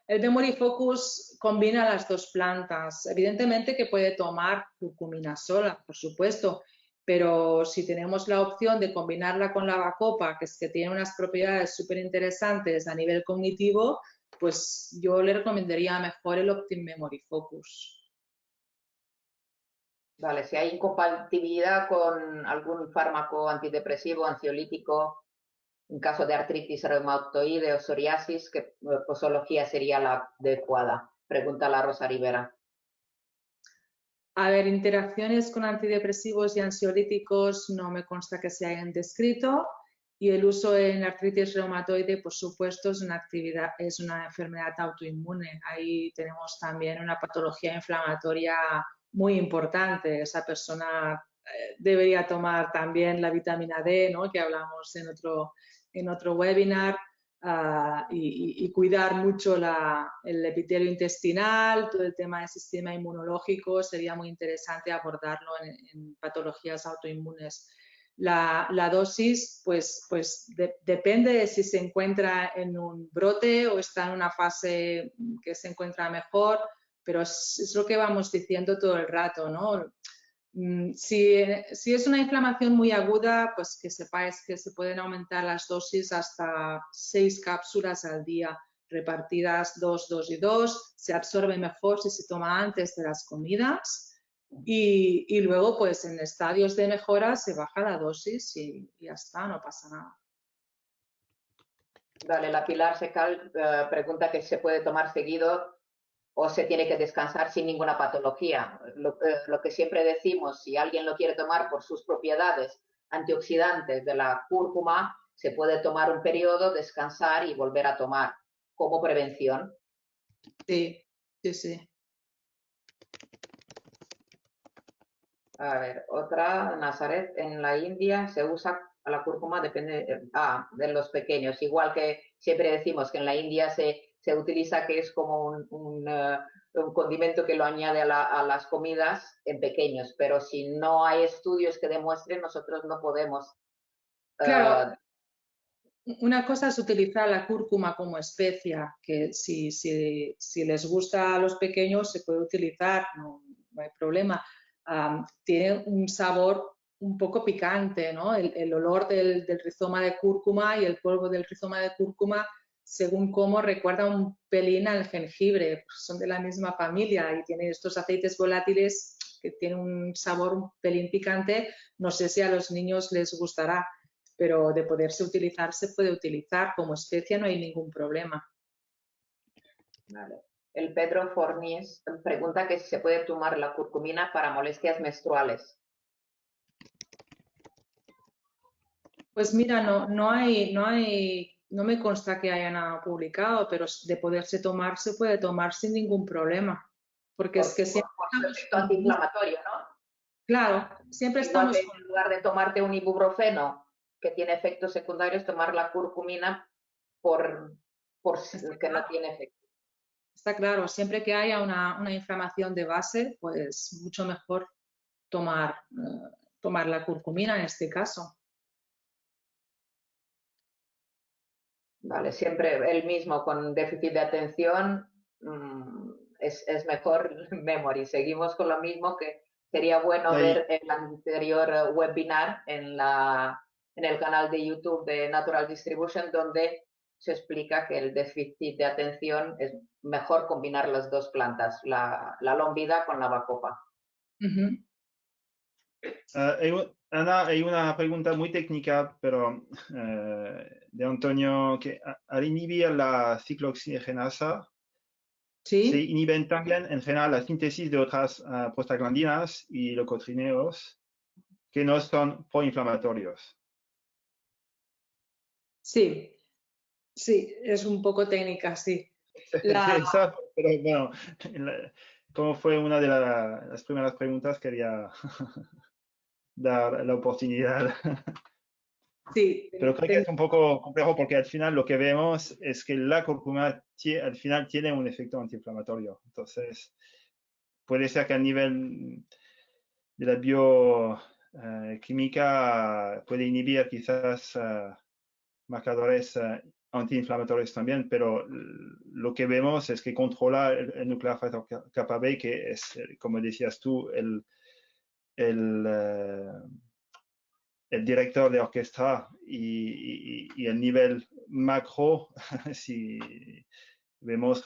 El Memory Focus combina las dos plantas. Evidentemente que puede tomar curcumina sola, por supuesto, pero si tenemos la opción de combinarla con la bacopa, que tiene unas propiedades súper interesantes a nivel cognitivo, pues yo le recomendaría mejor el Optim Memory Focus. Vale, si hay incompatibilidad con algún fármaco antidepresivo, ansiolítico, en caso de artritis reumatoide o psoriasis, ¿qué posología sería la adecuada? Pregunta la Rosa Rivera. A ver, interacciones con antidepresivos y ansiolíticos no me consta que se hayan descrito y el uso en artritis reumatoide, por supuesto, es una enfermedad autoinmune. Ahí tenemos también una patología inflamatoria muy importante. Esa persona debería tomar también la vitamina D, ¿no? Que hablamos en otro webinar. Y cuidar mucho el epitelio intestinal, todo el tema del sistema inmunológico, sería muy interesante abordarlo en patologías autoinmunes. La dosis, pues depende de si se encuentra en un brote o está en una fase que se encuentra mejor, pero es lo que vamos diciendo todo el rato, ¿no? Si es una inflamación muy aguda, pues que sepáis que se pueden aumentar las dosis hasta 6 cápsulas al día, repartidas 2, 2 y 2. Se absorbe mejor si se toma antes de las comidas y luego, pues en estadios de mejora se baja la dosis y ya está, no pasa nada. Vale, la Pilar Secal pregunta que se puede tomar seguido o se tiene que descansar sin ninguna patología. Lo que siempre decimos, si alguien lo quiere tomar por sus propiedades antioxidantes de la cúrcuma, se puede tomar un periodo, descansar y volver a tomar como prevención. Sí, sí, sí. A ver, otra, Nazaret, en la India se usa la cúrcuma, depende de los pequeños, igual que siempre decimos que en la India se utiliza que es como un condimento que lo añade a las comidas en pequeños, pero si no hay estudios que demuestren, nosotros no podemos. Claro, una cosa es utilizar la cúrcuma como especia, que si les gusta a los pequeños se puede utilizar, no hay problema. Tiene un sabor un poco picante, ¿no? El olor del rizoma de cúrcuma y el polvo del rizoma de cúrcuma, según cómo, recuerda un pelín al jengibre, son de la misma familia y tienen estos aceites volátiles que tienen un sabor un pelín picante. No sé si a los niños les gustará, pero de poderse utilizar, se puede utilizar. Como especia no hay ningún problema. Vale. El Pedro Fornis pregunta que si se puede tomar la curcumina para molestias menstruales. Pues mira, no me consta que haya nada publicado, pero de poderse tomar, se puede tomar sin ningún problema. Porque es que siempre por su efecto antiinflamatorio, ¿no? Claro, siempre Igual estamos que en lugar de tomarte un ibuprofeno que tiene efectos secundarios, tomar la curcumina por que no tiene efecto. Está claro, siempre que haya una inflamación de base, pues mucho mejor tomar tomar la curcumina en este caso. Vale, siempre el mismo con déficit de atención es mejor memory. Seguimos con lo mismo, que sería bueno ver el anterior webinar en el canal de YouTube de Natural Distribution, donde se explica que el déficit de atención es mejor combinar las dos plantas, la lomvida con la bacopa. Ana, hay una pregunta muy técnica, pero de Antonio, que al inhibir la ciclooxigenasa, ¿Sí? se inhiben también en general la síntesis de otras prostaglandinas y leucotrienos que no son proinflamatorios. Sí, sí, es un poco técnica, sí. Esa, pero bueno, como fue una de las primeras preguntas, quería dar la oportunidad. Sí, Pero creo que es un poco complejo porque al final lo que vemos es que la curcuma al final tiene un efecto antiinflamatorio. Entonces, puede ser que a nivel de la bioquímica puede inhibir quizás marcadores antiinflamatorios también, pero lo que vemos es que controla el nuclear factor kappa B, que es, como decías tú, el director de orquesta, y el nivel macro, si vemos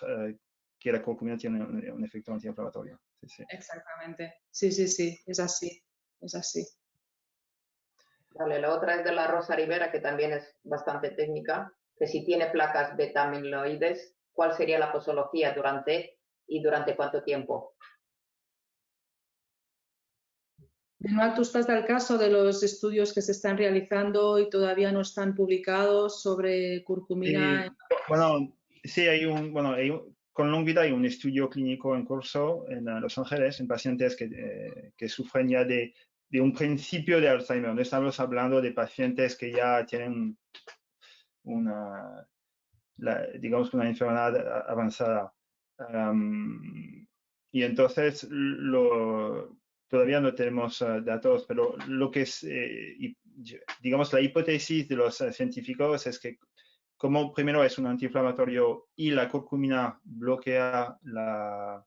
que la curcumina tiene un efecto antiinflamatorio. Sí, sí. Exactamente, sí, sí, sí, es así, es así. Vale, la otra es de la Rosa Rivera, que también es bastante técnica, que si tiene placas beta-amiloides, ¿cuál sería la posología durante cuánto tiempo? Manuel, tú estás al caso de los estudios que se están realizando y todavía no están publicados sobre curcumina. Bueno, sí, con lomvida hay un estudio clínico en curso en Los Ángeles, en pacientes que sufren ya de un principio de Alzheimer. No estamos hablando de pacientes que ya tienen digamos, una enfermedad avanzada. Y entonces todavía no tenemos datos, pero lo que es, digamos, la hipótesis de los científicos es que como primero es un antiinflamatorio y la curcumina bloquea la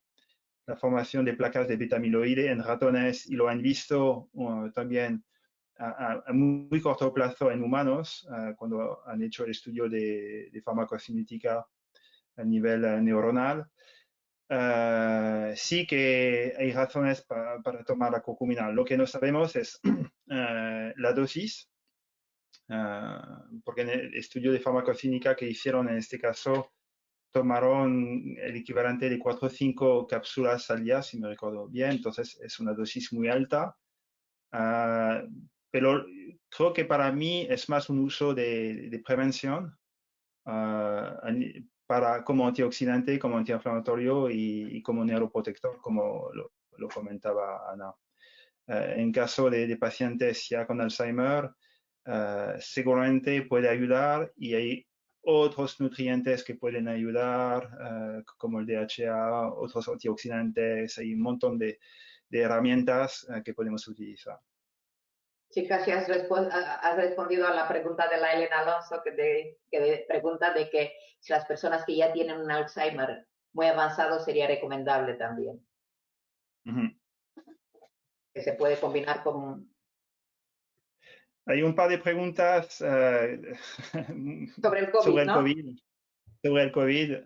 formación de placas de beta-amiloide en ratones, y lo han visto también a muy corto plazo en humanos, cuando han hecho el estudio de farmacocinética a nivel neuronal. Sí que hay razones para tomar la curcumina. Lo que no sabemos es la dosis, porque en el estudio de farmacocinética que hicieron en este caso, tomaron el equivalente de 4 o 5 cápsulas al día, si me recuerdo bien. Entonces es una dosis muy alta. Pero creo que para mí es más un uso de prevención, como antioxidante, como antiinflamatorio y como neuroprotector, como lo comentaba Ana. En caso de pacientes ya con Alzheimer, seguramente puede ayudar, y hay otros nutrientes que pueden ayudar, como el DHA, otros antioxidantes. Hay un montón de herramientas que podemos utilizar. Sí, casi has respondido a la pregunta de la Elena Alonso, que pregunta de que si las personas que ya tienen un Alzheimer muy avanzado sería recomendable también. Que se puede combinar con... Hay un par de preguntas sobre el COVID, sobre el ¿no? COVID. Sobre el COVID.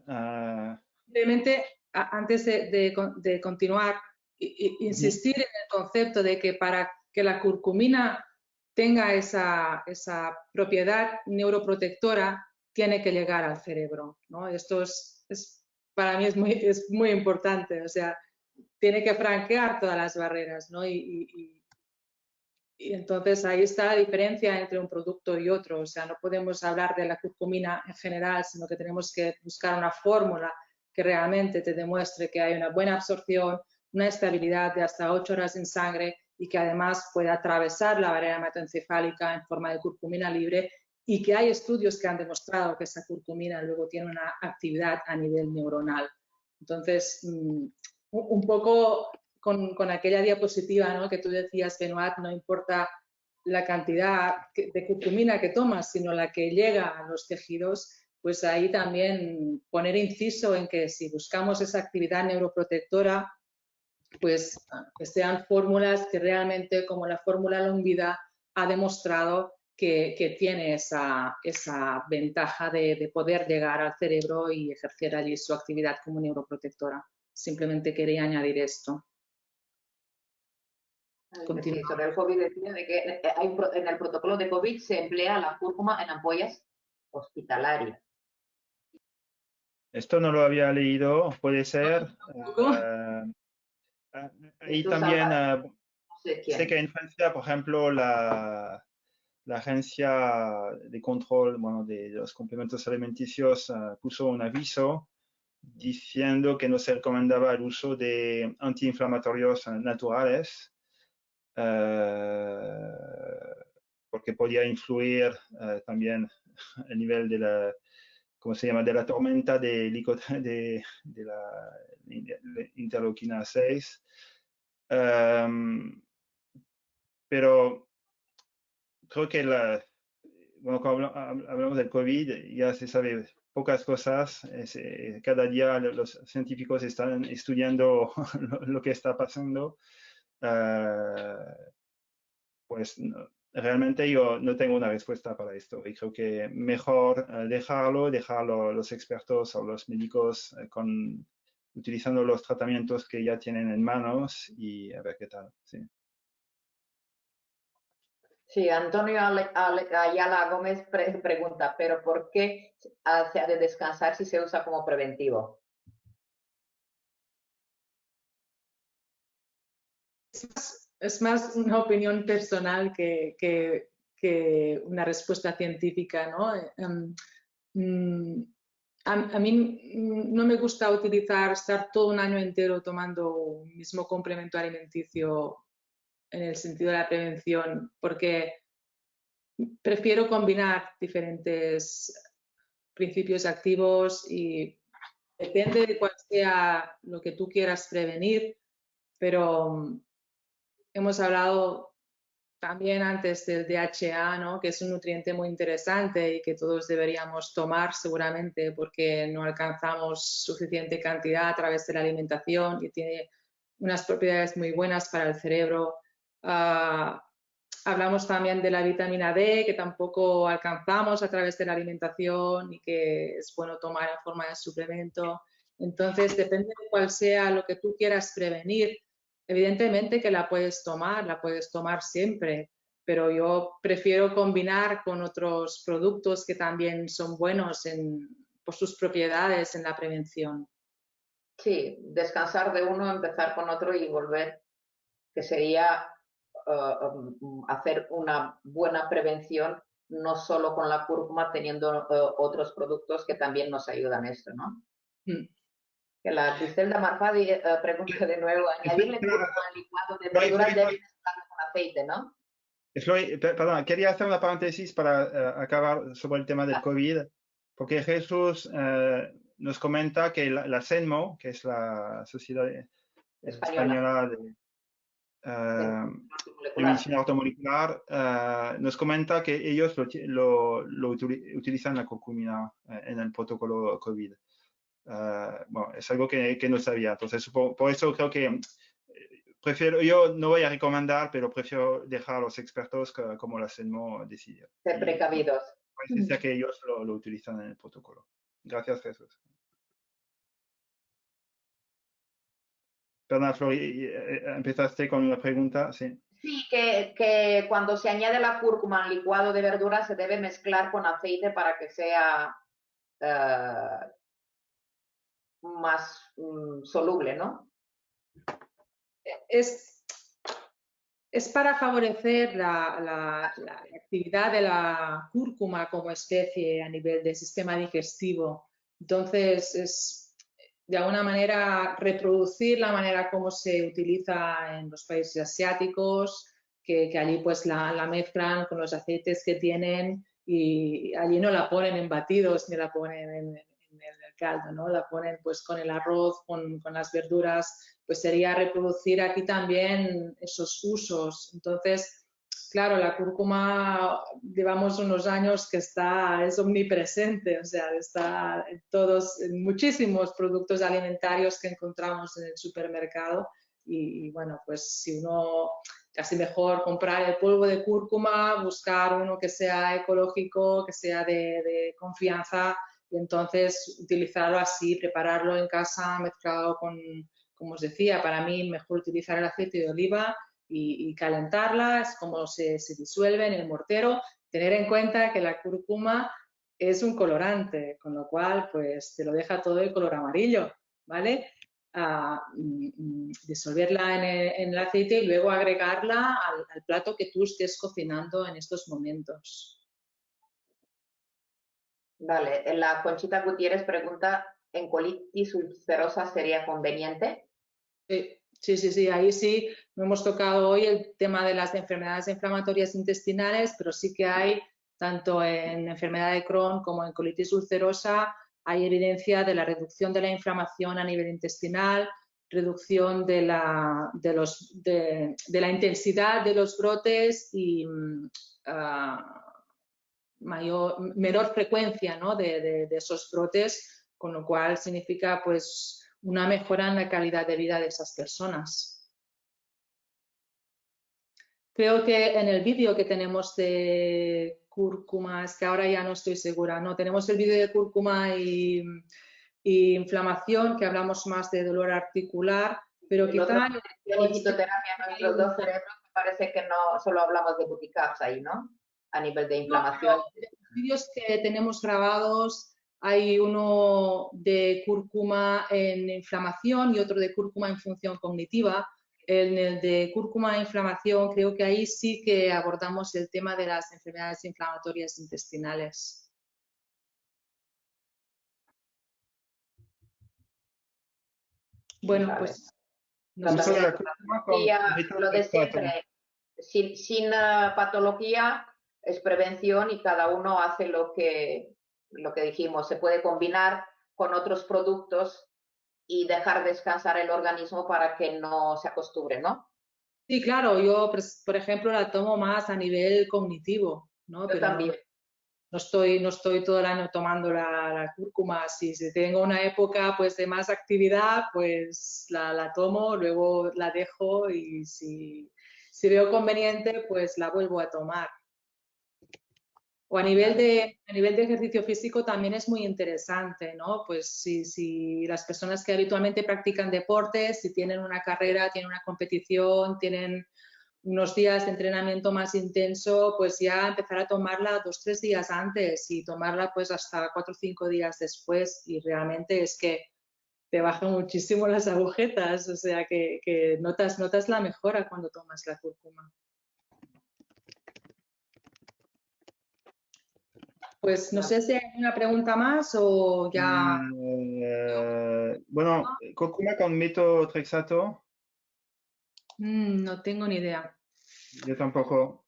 Simplemente, antes de continuar, insistir en el concepto de que para que la curcumina tenga esa propiedad neuroprotectora, tiene que llegar al cerebro, ¿no? Esto para mí es muy importante, o sea, tiene que franquear todas las barreras, ¿no? Y entonces ahí está la diferencia entre un producto y otro. O sea, no podemos hablar de la curcumina en general, sino que tenemos que buscar una fórmula que realmente te demuestre que hay una buena absorción, una estabilidad de hasta 8 horas en sangre, y que además pueda atravesar la barrera hematoencefálica en forma de curcumina libre, y que hay estudios que han demostrado que esa curcumina luego tiene una actividad a nivel neuronal. Entonces, un poco con aquella diapositiva, ¿no?, que tú decías, Benoit, no importa la cantidad de curcumina que tomas, sino la que llega a los tejidos, pues ahí también poner inciso en que si buscamos esa actividad neuroprotectora, pues que sean fórmulas que realmente, como la fórmula Longvida, ha demostrado que tiene esa ventaja de poder llegar al cerebro y ejercer allí su actividad como neuroprotectora. Simplemente quería añadir esto. Sí, sobre el COVID decía de que en el protocolo de COVID se emplea la cúrcuma en ampollas hospitalarias. Esto no lo había leído, puede ser. Ahí también no sé quién. sé que en Francia, por ejemplo, la agencia de control, bueno, de los complementos alimenticios puso un aviso diciendo que no se recomendaba el uso de antiinflamatorios naturales porque podía influir también el nivel de la, ¿cómo se llama?, de la tormenta de la interleuquina 6. Pero creo que bueno, cuando hablamos del COVID ya se sabe pocas cosas. Cada día los científicos están estudiando lo que está pasando. Pues realmente yo no tengo una respuesta para esto y creo que mejor dejarlo a los expertos o los médicos utilizando los tratamientos que ya tienen en manos y a ver qué tal. Sí. Sí, Antonio Ayala Gómez pregunta, ¿pero por qué se ha de descansar si se usa como preventivo? Es más una opinión personal que una respuesta científica, ¿no? A mí no me gusta estar todo un año entero tomando un mismo complemento alimenticio en el sentido de la prevención, porque prefiero combinar diferentes principios activos y depende de cuál sea lo que tú quieras prevenir, pero hemos hablado también antes del DHA, ¿no?, que es un nutriente muy interesante y que todos deberíamos tomar seguramente porque no alcanzamos suficiente cantidad a través de la alimentación y tiene unas propiedades muy buenas para el cerebro. Hablamos también de la vitamina D, que tampoco alcanzamos a través de la alimentación y que es bueno tomar en forma de suplemento. Entonces, depende de cuál sea lo que tú quieras prevenir. Evidentemente que la puedes tomar siempre, pero yo prefiero combinar con otros productos que también son buenos por sus propiedades en la prevención. Sí, descansar de uno, empezar con otro y volver, que sería hacer una buena prevención, no solo con la cúrcuma, teniendo otros productos que también nos ayudan a esto, ¿no? Que la Griselda Marfadi pregunta de nuevo, añadirle cúrcuma al licuado de verduras debe mezclarlo con aceite, ¿no? Perdón, quería hacer una paréntesis para acabar sobre el tema del COVID, porque Jesús nos comenta que la SENMO, que es la Sociedad Española de Medicina Ortomolecular, nos comenta que ellos utilizan la curcumina en el protocolo COVID. Bueno, es algo que no sabía, entonces por eso creo que yo no voy a recomendar, pero prefiero dejar a los expertos como la SENMO decidir. Ser precavidos. Parece ser que ellos lo utilizan en el protocolo. Gracias, Jesús. Perdón, Flori, empezaste con una pregunta, sí. Sí, que cuando se añade la cúrcuma al licuado de verduras se debe mezclar con aceite para que sea más soluble, ¿no? Es para favorecer la actividad de la cúrcuma como especie a nivel del sistema digestivo. Entonces, es de alguna manera reproducir la manera como se utiliza en los países asiáticos, que allí pues la mezclan con los aceites que tienen y allí no la ponen en batidos ni la ponen en el caldo, ¿no? La ponen pues con el arroz, con las verduras pues sería reproducir aquí también esos usos. Entonces, claro, la cúrcuma llevamos unos años que es omnipresente, o sea, está en muchísimos productos alimentarios que encontramos en el supermercado y bueno, pues si uno casi mejor comprar el polvo de cúrcuma, buscar uno que sea ecológico, que sea de confianza y entonces utilizarlo así, prepararlo en casa mezclado con, como os decía, para mí mejor utilizar el aceite de oliva y calentarla, es como se disuelve en el mortero. Tener en cuenta que la cúrcuma es un colorante, con lo cual pues te lo deja todo de color amarillo, ¿vale? Disolverla en el aceite y luego agregarla al plato que tú estés cocinando en estos momentos. Vale, la Conchita Gutiérrez pregunta, ¿en colitis ulcerosa sería conveniente? Sí, ahí sí no hemos tocado hoy el tema de las enfermedades inflamatorias intestinales, pero sí que hay, tanto en enfermedad de Crohn como en colitis ulcerosa, hay evidencia de la reducción de la inflamación a nivel intestinal, reducción de la intensidad de los brotes y menor frecuencia, ¿no? de esos brotes, con lo cual significa pues una mejora en la calidad de vida de esas personas. Creo que en el vídeo que tenemos de cúrcuma, es que ahora ya no estoy segura, no, tenemos el vídeo de cúrcuma y inflamación, que hablamos más de dolor articular, pero quizá... Y fitoterapia en nuestros dos cerebros, me parece que no solo hablamos de Buticaps ahí, ¿no? A nivel de inflamación. No, los vídeos que tenemos grabados, hay uno de cúrcuma en inflamación y otro de cúrcuma en función cognitiva. En el de cúrcuma en inflamación creo que ahí sí que abordamos el tema de las enfermedades inflamatorias intestinales. Bueno, Vale. pues... No sé lo de siempre, sin patología es prevención y cada uno hace lo que dijimos, se puede combinar con otros productos y dejar descansar el organismo para que no se acostumbre, ¿no? Sí, claro, yo, por ejemplo, la tomo más a nivel cognitivo, ¿no? Yo Pero también. no estoy todo el año tomando la cúrcuma. Si tengo una época pues de más actividad, pues la tomo, luego la dejo y si veo conveniente, pues la vuelvo a tomar. O a nivel de ejercicio físico también es muy interesante, ¿no? Pues si las personas que habitualmente practican deportes, si tienen una carrera, tienen una competición, tienen unos días de entrenamiento más intenso, pues ya empezar a tomarla 2 o 3 días antes y tomarla pues hasta 4 o 5 días después y realmente es que te bajan muchísimo las agujetas, o sea que notas la mejora cuando tomas la cúrcuma. Pues no sé si hay una pregunta más o ya... Bueno, cúrcuma con metotrexato. No tengo ni idea. Yo tampoco.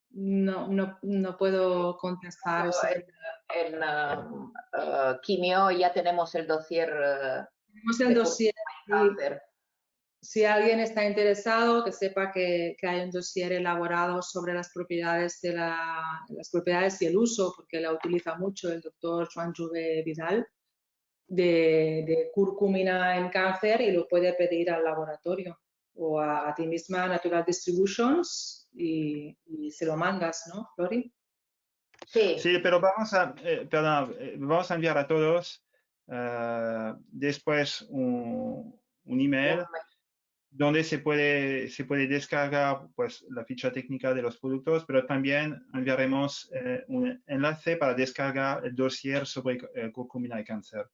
No puedo contestar. En quimio ya tenemos el dossier. Tenemos el dossier. Si alguien está interesado, que sepa que hay un dossier elaborado sobre las propiedades y el uso, porque la utiliza mucho el doctor Joan Jové Vidal, de curcumina en cáncer y lo puede pedir al laboratorio o a ti misma, Natural Distributions, y se lo mandas, ¿no, Flori? Sí, pero vamos a enviar a todos después un email donde se puede descargar pues, la ficha técnica de los productos, pero también enviaremos un enlace para descargar el dossier sobre curcumina y cáncer.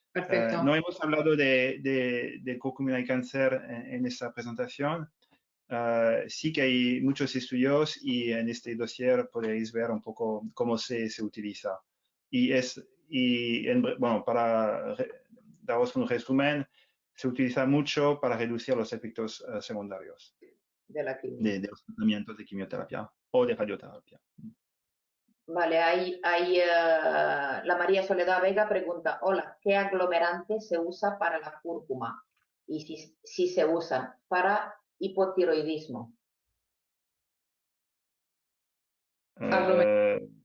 Perfecto. No hemos hablado de curcumina y cáncer en esta presentación. Sí que hay muchos estudios y en este dossier podéis ver un poco cómo se utiliza. Bueno, para daros un resumen, se utiliza mucho para reducir los efectos secundarios de la quimio. de los tratamientos de quimioterapia o de radioterapia. Vale, la María Soledad Vega pregunta, hola, ¿qué aglomerante se usa para la cúrcuma? Y si se usan para hipotiroidismo.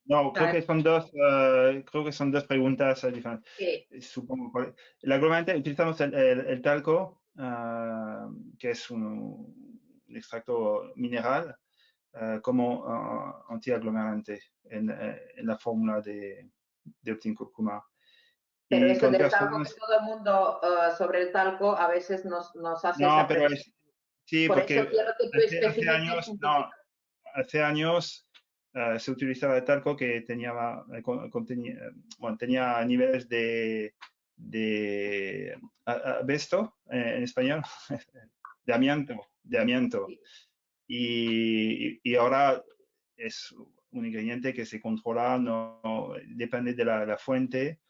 No, creo que son dos preguntas diferentes. Sí. Supongo. El aglomerante, utilizamos el talco, que es un extracto mineral, como antiaglomerante en la fórmula de Optin Curcuma. Pero Y eso con del talco, que personas... todo el mundo sobre el talco a veces nos hace No, esa pero pregunta. sí, Por eso porque quiero que tú hace especifiques años, un no, poquito. hace años se utilizaba el talco que tenía, tenía niveles de asbesto en español, de amianto. Sí. Y ahora es un ingrediente que se controla, no depende de la fuente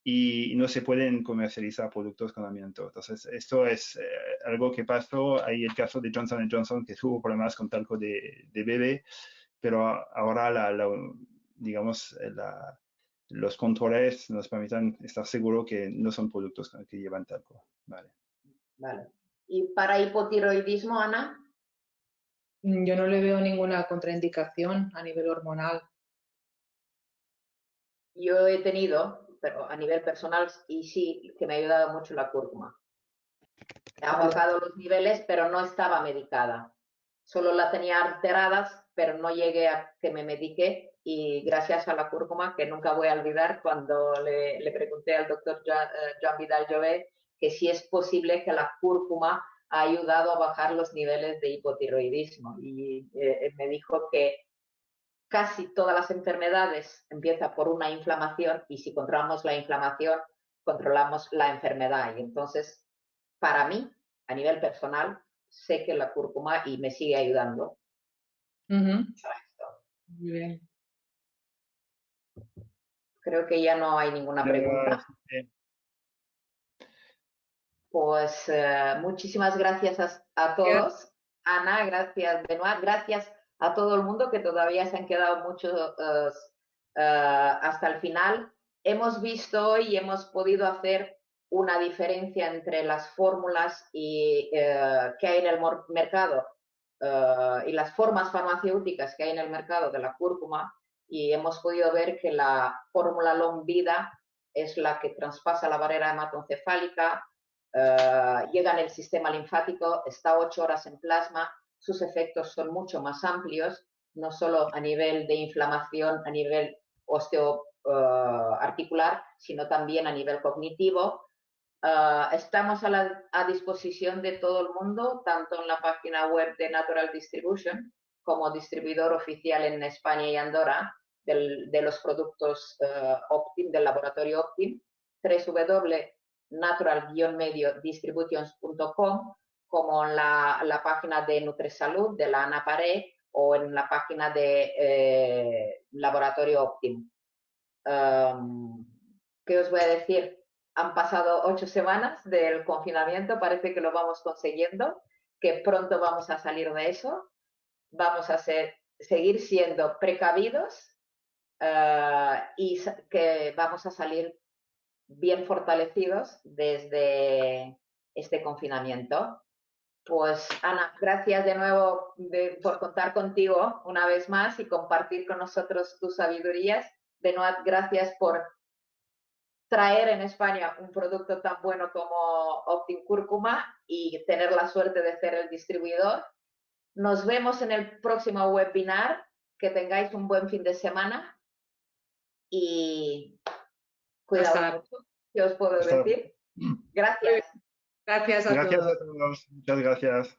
y no se pueden comercializar productos con amianto. Entonces, esto es algo que pasó. Hay el caso de Johnson & Johnson, que tuvo problemas con talco de bebé, pero ahora, digamos, los controles nos permiten estar seguros que no son productos que llevan talco. Vale. Vale. ¿Y para hipotiroidismo, Ana? Yo no le veo ninguna contraindicación a nivel hormonal. Yo he tenido, pero a nivel personal, y sí, que me ha ayudado mucho la cúrcuma. Ha bajado los niveles, pero no estaba medicada. Solo la tenía alteradas, pero no llegué a que me mediqué. Y gracias a la cúrcuma, que nunca voy a olvidar, cuando le pregunté al doctor Joan Vidal Jové que si es posible que la cúrcuma ha ayudado a bajar los niveles de hipotiroidismo. Y me dijo que casi todas las enfermedades empiezan por una inflamación y si controlamos la inflamación, controlamos la enfermedad. Y entonces, para mí, a nivel personal, sé que la cúrcuma y me sigue ayudando. Muy bien. Creo que ya no hay ninguna pregunta. Pues muchísimas gracias a todos. Ana, gracias Benoit, gracias a todo el mundo que todavía se han quedado mucho hasta el final. Hemos visto hoy y hemos podido hacer una diferencia entre las fórmulas que hay en el mercado y las formas farmacéuticas que hay en el mercado de la cúrcuma y hemos podido ver que la fórmula Long Vida es la que traspasa la barrera hematoencefálica, llega en el sistema linfático, está 8 horas en plasma, sus efectos son mucho más amplios, no solo a nivel de inflamación, a nivel osteoarticular, sino también a nivel cognitivo. Estamos a disposición de todo el mundo, tanto en la página web de Natural Distribution como distribuidor oficial en España y Andorra de los productos Optim, del laboratorio Optim, www.natural-distributions.com, como en la página de Nutresalud de la Ana Paré o en la página de laboratorio Optim. ¿Qué os voy a decir? Han pasado 8 semanas del confinamiento, parece que lo vamos consiguiendo, que pronto vamos a salir de eso, vamos a seguir siendo precavidos y que vamos a salir bien fortalecidos desde este confinamiento. Pues Ana, gracias de nuevo por contar contigo una vez más y compartir con nosotros tus sabidurías. Benoit, gracias por traer en España un producto tan bueno como Optim Cúrcuma y tener la suerte de ser el distribuidor. Nos vemos en el próximo webinar. Que tengáis un buen fin de semana y cuidaos mucho. ¿Qué os puedo decir? Gracias. Gracias a Gracias todos. a todos. Muchas gracias.